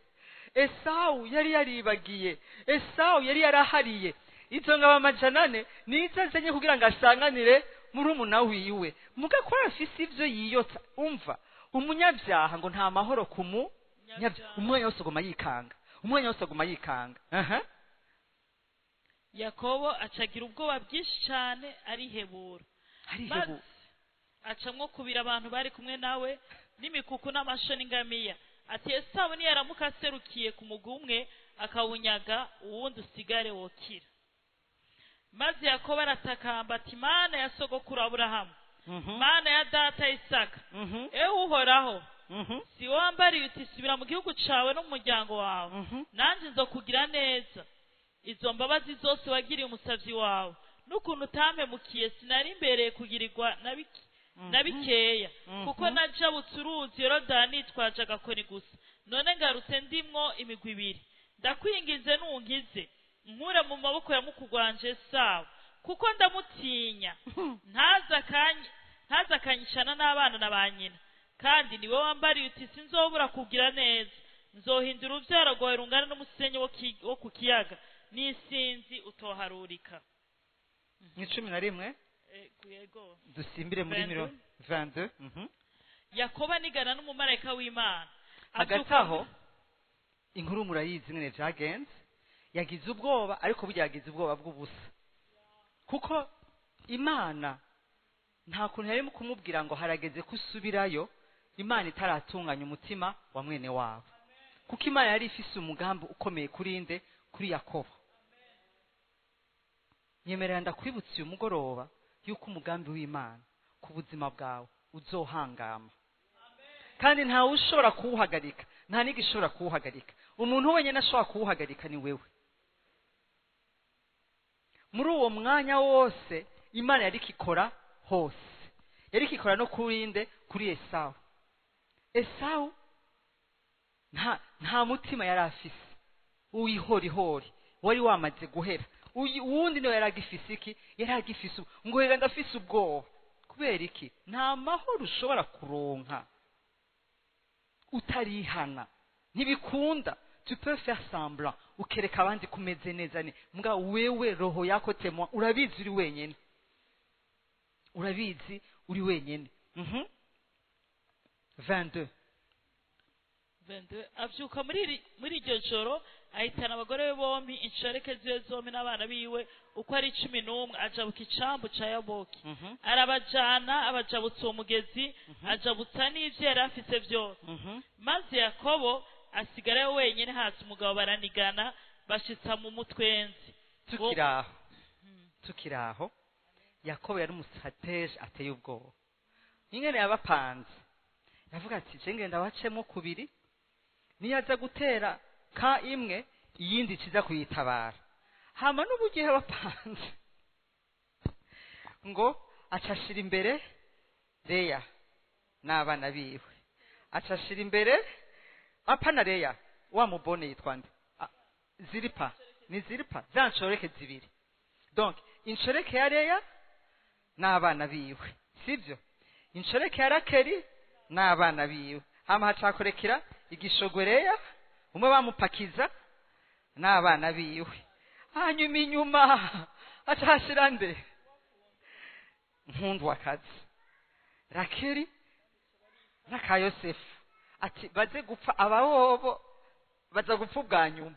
Esawu yari yaribagiye, Esawu yari yarahariye. Izo ngabo 400 nizo azenye kugira ngo asanganire murumuna wiwe, mugakora afise ivyo yiyotsa. Umva, umunyabyaha ngo nta mahoro kumu umwanya wose aguma yikanga, umwanya wose aguma yikanga. Yakobo acagira ubwoba bwinshi cyane, arihebura. Acamwo kubira abantu bari kumwe nawe n'imikuku n'amasho n'ingamiya. Ati Esawu niyaramuka aserukiye ku mugumwe akawunyaga, uwundi usigare wokira. Maze Yakobo aratakamba ati Mana ya sogokuru Aburahamu, Mana ya data Isaka, ewe uhoraho, si wambariye uti subira mu gihugu cawe no mu muryango wawe, nanje nzokugira neza. Izo mbabazi zose wagiriye umusavyi wawe n'ukuntu utampemukiye, sinari imbereye kugirirwa na bikeya, kuko najabutse uruzi Yorodani nitwaje agakoni gusa, none ngarutse ndimwo imigwi 2. Ndakwingize nungize nkure mu maboko ya mukugwanje Esawu, kuko ndamutinya, ntazakanyishana n'abana na banyina, kandi niwe wambariye uti sinzobura kugira neza, nzohindura uruvyaro rwawe rungana n'umusenyi wo ku kiyaga, n'isinzi utoharurika. Ni 11. Kuyego dusimbire muri 22. Yakobo anigana n'umumarayika w'Imana. Hagati aho inkuru murayizi nyene vyagenze. Yagize ubwoba, ariko burya yagize ubwoba bw'ubusa, kuko Imana nta kuntu yari mu kumubwira ngo harageze kusubirayo Imana itaratunganya umutima wa mwene wabo, kuko Imana yari ifise umugambi ukomeye kurinde kuri Yakobo. Nyemerera ndakwibutsa uyu mugoroba yuko umugambi w'Imana ku buzima bwawe uzohangama, kandi ntawe ushobora kuwuhagarika, nta n'igishobora kuwuhagarika. Umuntu wenyine ashobora kuwuhagarika ni wewe. Muri uwo mwanya wose Imana yari ikikora hose, yari ikikora no kurinde kuri Esawu. Esawu nta mutima yari afise, uwihorihori wari wamaze guhera. Uwundi niwe yari agifise iki? Yari agifise ngo rega ndafise ubwoba. Kubera iki? Nta mahoro ushobora kuronka utarihana, ntibikunda. Tu peux faire semblant, ukereka abandi kumeze neza ne, mbwa wewe roho yako temwa, urabizi uri wenyene, urabizi uri wenyene. 22. abyuka muri iryo joro ahitana abagore be bombi, inshoreke ziwe zombi n'abana biwe uko ari 11, ajabuka icambu ca Yaboki. Arabajana abajabutsa uwo mugezi, ajabutsa n'ivyo yari afise vyose. Maze Yakobo asigarayo wenyene, hasi umugabo baranigana bashitsa mu mutwenzi. Tukiraho Yakobo yari umustrateje ateye ubwoba. Ingene yabapanze, yavuga ati je ngenda wacemo kubiri, niyaza gutera ka imwe iyindi kiza kuyitabara. Hama n'ubugihe bapanze ngo acashira imbere Leya n'abana biwe, acashira imbere apana Leya wa mubone yitwa nde, Ziripa, ni Ziripa zanshoreke zibiri. Donc inshoreke ya Leya n'abana biwe, sivyo? Inshoreke ya Rakeri n'abana biwe. Hama hacakorekera igishogwe Leya, umwe bamupakiza n'abana biwe. Hanyuma inyuma acashira nde, mpundu wakazi Rakeri n'aka Yosefu, ati baze gupfa ababobo, baza gupfa ubwa nyuma.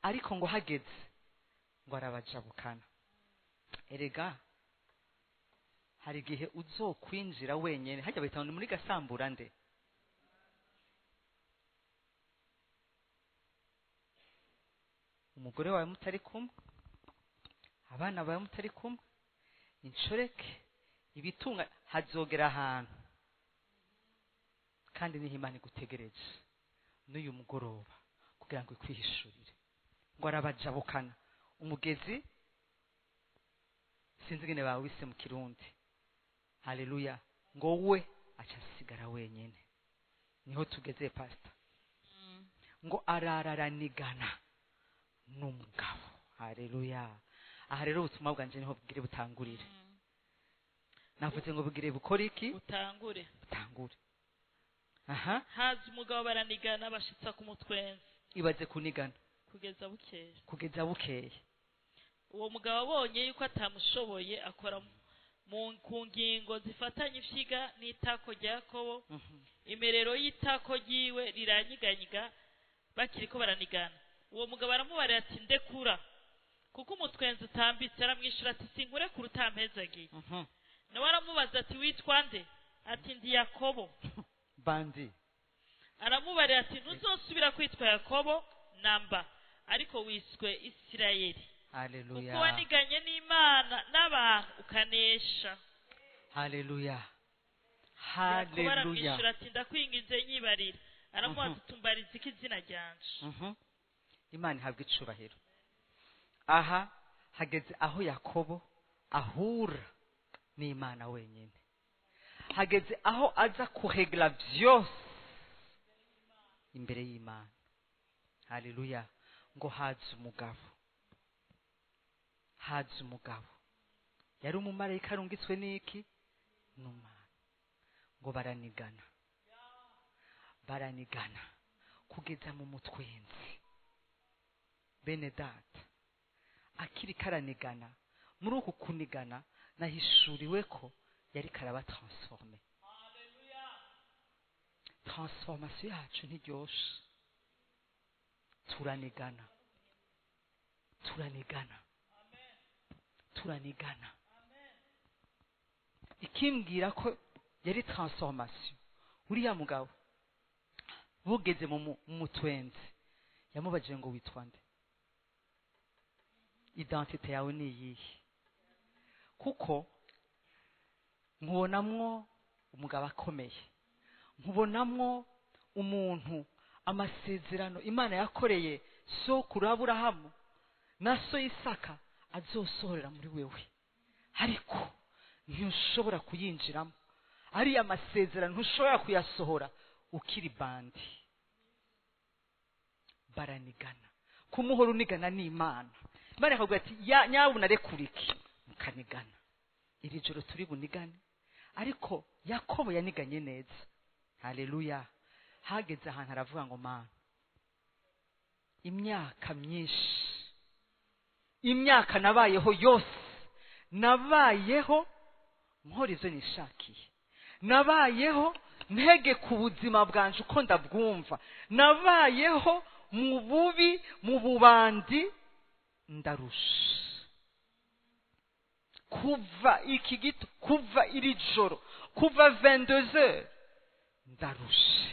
Ariko ngo hageze ngo arabajabukana. Erega hari igihe uzokwinjira wenyene, hajya bahita muri gasambura nde, umugore wawe mutari kumwe, abana bawe mutari kumwe, inshoreke, ibitunga, hazogera ahantu kandi niho Imana igutegereje n'uyu mugoroba kugira ngo ikwihishurire. Ngo arabajabukana umugezi, sinzi ngene bawise mu Kirundi. Haleluya. Ngo we acasigara wenyene. Niho tugeze pastor. Ngo arararanigana n'umugabo. Haleluya. Aha rero ubutumwa bwanje niho bugire butangurire. Navuze ngo bugire bukora iki? Butangure. Aha. Haza umugabo baranigana bashitsa ku mutwenzi. Ibaze kunigana kugeza bukeye. Uwo mugabo abonye yuko atamushoboye, akora ku ngingo zifatanye ifyiga n'itako rya Yakobo. Imerero y'itako ryiwe riranyiganyiga bakiriko baranigana. Uwo mugabo aramubarira ati ndekura, kuko umutwenzi utambitse. Aramwishura ati sinkure ku rutampezagiye. Nawe aramubaza ati witwa nde? Ati ndi Yakobo. Bandi aramubarira ati ntuzosubira kwitwa Yakobo namba, ariko wiswe Isirayeli. Haleluya. Kuko waniganye n'Imana n'abantu ukanesha. Haleluya. Yakobo aramwishura ati ndakwinginze nyibarira. Aramubaza tumbariza iki izina ryanje. Imana ihabwa icubahiro. Aha hageze aho Yakobo ahura n'Imana wenyine. Hageze aho aza kuregla vyose imbere y'Imana. Haleluya. Ngo haza umugabo yari umumarayika arungitswe n'iki n'Imana. Ngo baranigana kugeza mu mutwenzi. Bene data, akiri karanigana, muri uku kunigana nahishuriwe ko yari karaba transforme. Transformation yacu ntiryoshe. Turanigana. Ikimbwira ko yari transformation, uriya mugabo bugeze mu mutwenzi yamubajije ngo witwa nde, identite yawe ni iyihe? Kuko nkubonamwo umugabo akomeye, nkubonamwo umuntu amasezerano Imana yakoreye sokuru Aburahamu na so Isaka azosohorera muri wewe, ariko ntushobora kuyinjiramo. Ari amasezerano ntushobora kuyasohora ukiri bandi. Baranigana. Kumuhora unigana n'Imana. Imana akavuga ati nyawe narekuriki mukanigana. Iri joro turi bunigane. Ariko Yakobo yaniganye neza. Haleluya. Hageze ahantu aravuga ngo Mana, imyaka myinshi, imyaka nabayeho yose, nabayeho nkora ivyo nishakiye, nabayeho ntegeka ubuzima bwanje uko ndabwumva. Nabayeho mu bubi, mu bubandi, ndarusha. Kuva iki gito, kuva iri joro, kuva 22h, ndarusha.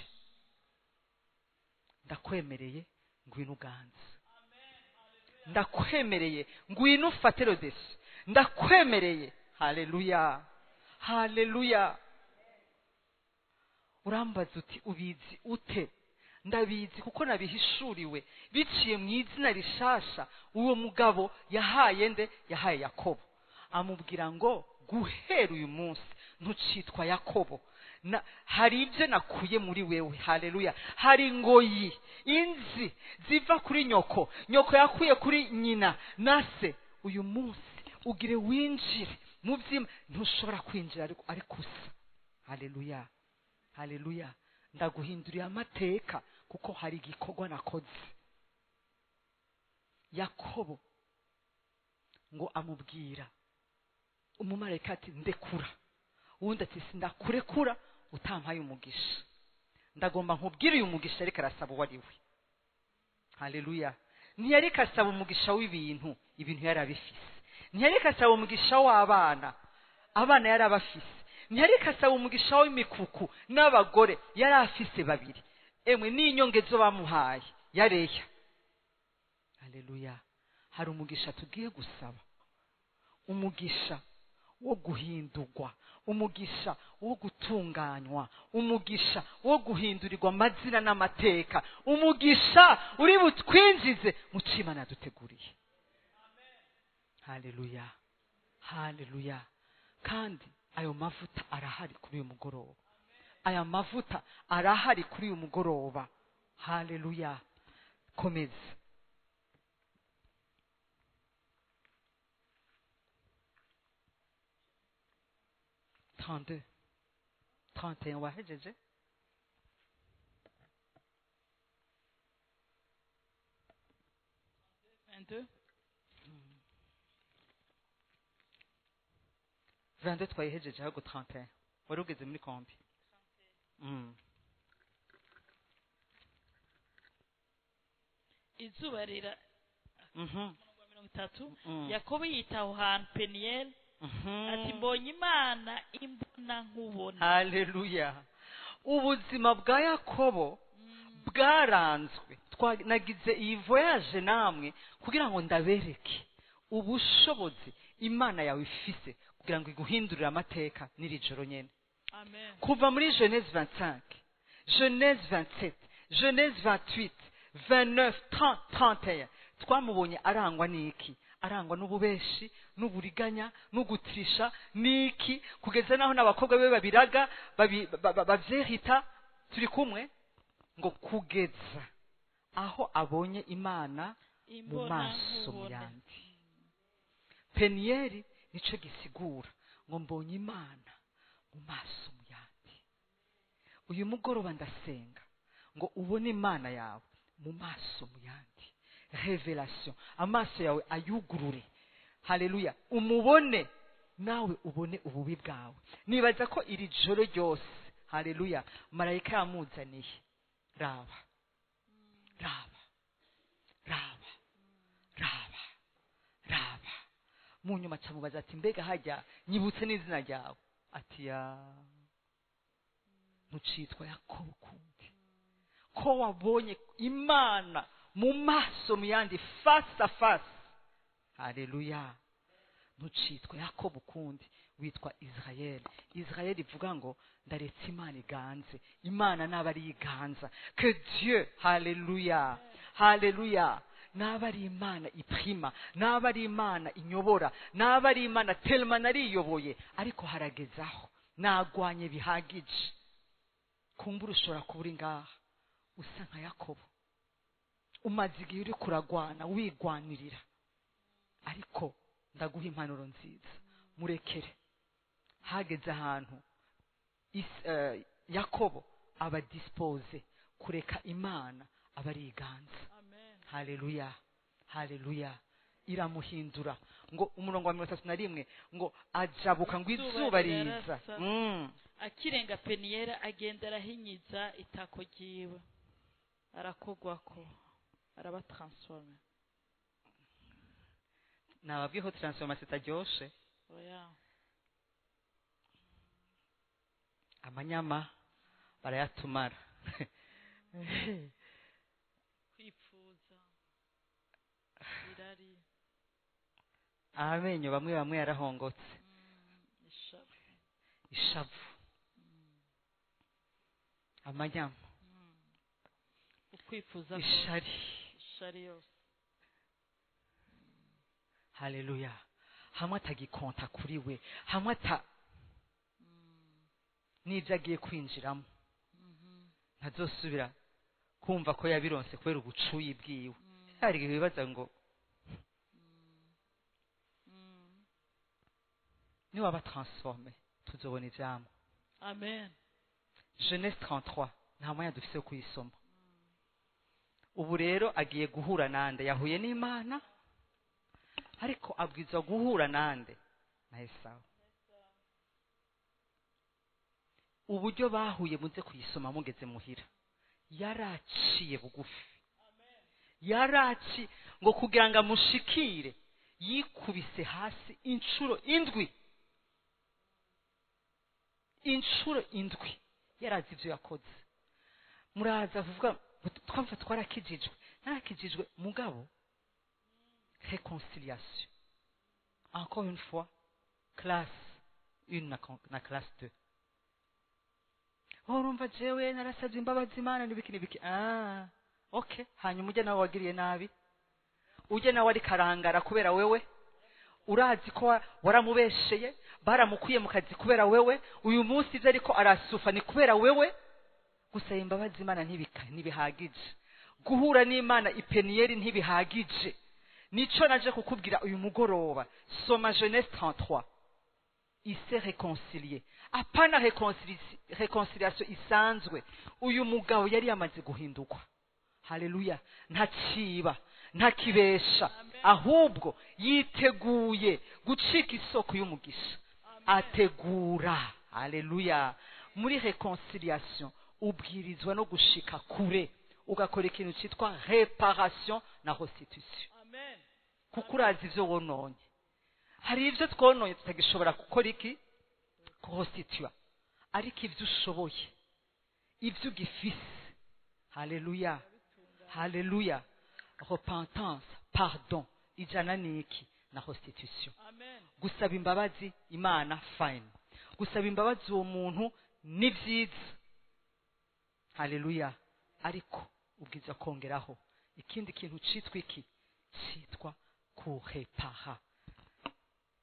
Ndakwemereye ngwino uganze. Ndakwemereye ngwino ufate rodesi. Ndakwemereye. Haleluya, haleluya. Urambaza uti ubizi ute? Ndabizi kuko nabihishuriwe biciye mu izina rishasha uwo mugabo yahaye nde? Yahaye Yakobo. Amubwira ngo guhera uyu munsi ntucitwa Yakobo. Hari ibyo nakuye muri wewe. Haleluya. Hari ngoyi, inzi ziva kuri nyoko, nyoko yakuye kuri nyina na se. Uyu munsi ugire winjire mu byima. Ntushobora kwinjira ariko usa. Haleluya, haleluya. Ndaguhinduriye amateka kuko hari igikorwa nakoze. Yakobo ngo amubwira umumarayika ati ndekura. Uwundi ati sindakurekura utampaye umugisha. Ndagomba nkubwire uyu mugisha ariko arasaba uwo ari we. Haleluya. Ntiyareka asaba umugisha w'ibintu, ibintu yari abifise. Ntiyareka asaba umugisha w'abana, abana yari abafise. Ntiyareka asaba umugisha w'imikuku n'abagore, yari afise babiri. Emwe n'inyongezo bamuhaye yareya. Haleluya. Hari umugisha tugiye gusaba, umugisha wo guhindurwa, umugisha wo gutunganywa, umugisha wo guhindurirwa amazina n'amateka, umugisha uri butwinjize mu Imana yaduteguriye. Haleluya, haleluya. Kandi ayo mavuta arahari kuri uyu mugoroba. Aya mavuta arahari kuri uyu mugoroba. Haleluya. Komeza. Trente 31 wahejeje? Vende twayihejeje ahubwo 31. Wari ugeze muri kombi? Izuba rira 30. Yakobo yitaho hantu Peniyeli. Ati mbonye Imana imbona nkubona. Haleluya. Ubuzima bwa Yakobo bwaranzwe. Nagize iyi voyage namwe kugira ngo ndabereke ubushobozi Imana yawe ifise kugira ngo iguhindurire amateka n'iri joro nyene. Amen. Kuva muri Genèse 25, Genèse 27, Genèse 28, 29, 30, 31 twamubonye arangwa n'iki? Arangwa n'ububeshi, n'uburiganya, n'ugutirisha, n'iki kugeza naho n'abakobwa be babiraga bavyehita. Turi kumwe ngo kugeza aho abonye Imana mu maso yandi. Peniyeli nico gisigura ngo mbonye Imana mu maso yandi. Uyu mugoroba ndasenga ngo ubone Imana yawe mu maso yandi. Revelation, amaso yawe ayugurure. Haleluya. Umubone nawe ubone ububi bwawe. Nibaza ko iri joro ryose, haleluya, marayika yamuzaniye. Raba, raba, raba, raba, raba. Mu nyuma camubaza ati mbega hajya nyibutse n'izina ryawe? Ati ya ntucitwa Yakobo kundi. Ko wabonye Imana mu maso yandi face à face. Haleluya. Ntucitwa Yakobo kundi, witwa Israel. Israel ivuga ngo ndaretse Imana iganze. Imana nabari iganza. Que Dieu, haleluya, haleluya, nabari Imana iprima, nabari Imana inyobora, nabari Imana telma nariyoboye, ariko haragezaho nagwanye bihagije. Kumbura ushobora kubura ngaha usa nka Yakobo, umaze igihe uri kuragwana wigwanirira, ariko ndaguha impanuro nziza. Murekere. Hageze ahantu Yakobo aba dispose kureka Imana abari iganza. Amen. Haleluya, haleluya. iramuhindura ngo umurongo wa 31 ngo ajabuka ngo izuba riza. akirenga peniyera agenda arahinyiza itako ryiwe arakogwako araba transforme. Nababwiho transformation itaryoshe. Oya. Amanyama barayatumara. Kwipfuza irari amenyo bamwe yarahongotse. Ishavu amanyama ukwifuza ishari yose. Haleluya. Hamwe atagikonta kuri we, hamwe n'ibyo agiye kwinjiramo ntazosubira kumva ko yabironse kubera ubucuyi bwiwe. Hari ibibaza ngo ni waba transforme tuzobona ivyamo. Amen. Genèse 33 nta mwanya dufise wo kuyisoma. Ubu rero agiye guhura nande, yahuye n'Imana ariko abwirizwa guhura nande na Esawu. Uburyo bahuye muze kuyisoma mugeze muhira. Yaraciye bugufi. Yaraci ngo kugira ngo amushikire yikubise hasi inshuro indwi yarazi ivyo yakoze. Muraza kuvuga twamva twarakijijwe, narakijijwe mugabo réconciliation. Encore une fois, classe 1 na classe 2. Urumva jewe narasabye imbabazi Imana nibiki. Okay, hanyuma uje nawe wagiriye nabi. Uje nawe ari karangara kubera wewe. Urazi ko waramubesheye, baramukuye mu kazi kubera wewe. Uyu munsi ije ariko arasufa ni kubera wewe. Gusa imbabazi Imana ntibihagije. Guhura n'Imana ipeniyeri ntibihagije. Nico naje kukubwira uyu mugoroba. Soma Genèse 33. Il s'est réconcilié. Apana réconciliation isanzwe. Uyu mugabo yari yamaze guhindukwa. Haleluya. Ntaciba, ntakibesha, ahubwo yiteguye gucika isoko y'umugisha. Ategura. Haleluya. Muri réconciliation ubwirizwa no gushika kure. Ugakora ikintu cyitwa réparation na restitution. Amen. Kuko urazi ivyo wononye. Hari ivyo twononye tutagishobora gukora iki? Kurestitua. Ariko ivyo ushoboye, ivyo ugifise. Haleluya. Haleluya. Repentance, pardon, ijana niki na restitution. Amen. Gusaba imbabazi Imana fine. Gusaba imbabazi uwo muntu ni vyiza. Haleluya. Ariko ubwiza kongeraho ikindi kintu citwa iki? Citwa kurepara.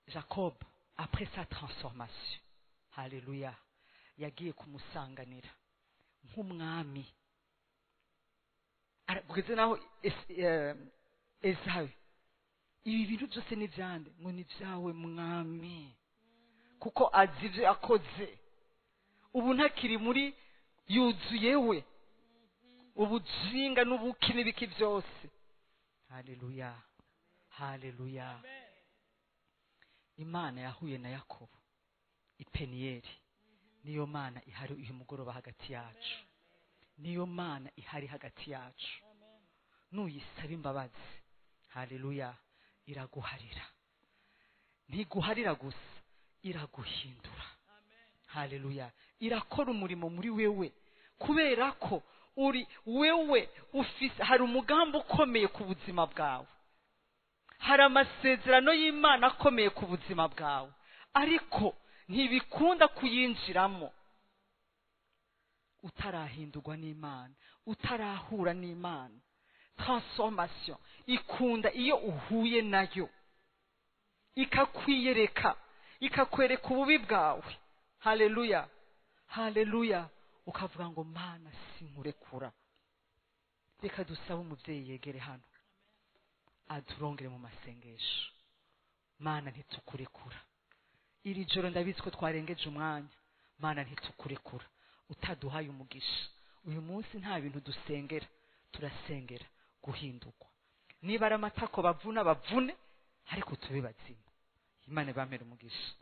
Jacob après sa transformation, haleluya, yagiye kumusanganira nk'umwami. Arabugeze naho Esawu, ibi bintu byose ni vyande ngo ni vyawe mwami, kuko azi ivyo yakoze. Ubu ntakiri muri yuzuyewe ubuzinga n'ubuki n'ibiki vyose. Haleluya. Haleluya. Imana yahuye na Yakobo ipeniyeri. Niyo Mana ihari uyu mugoroba hagati yacu. Niyo Mana ihari hagati yacu. Nuyisaba imbabazi, haleluya, iraguharira. Ntiguharira gusa, iraguhindura. Haleluya. Irakora umurimo muri wewe kubera ko uri wewe ufise, hari umugambi ukomeye ku buzima bwawe. Hari amasezerano y'Imana akomeye ku buzima bwawe, ariko ntibikunda kuyinjiramo utarahindurwa n'Imana, utarahura n'Imana. Transformation ikunda iyo uhuye nayo, ikakwiyereka, ikakwereka ububi bwawe. Haleluya. Haleluya. Ukavuga ngo Mana sinkurekura. Reka dusaba umuvyeyi yegere hano aturongere mu masengesho. Mana ntitukurekura. Iri joro ndabizi ko twarengeje umwanya. Mana ntitukurekura utaduhaye umugisha. Uyu munsi nta bintu dusengera, turasengera guhindurwa. Niba ari amatako bavuna bavune, ariko tube bazima. Imana bampera umugisha.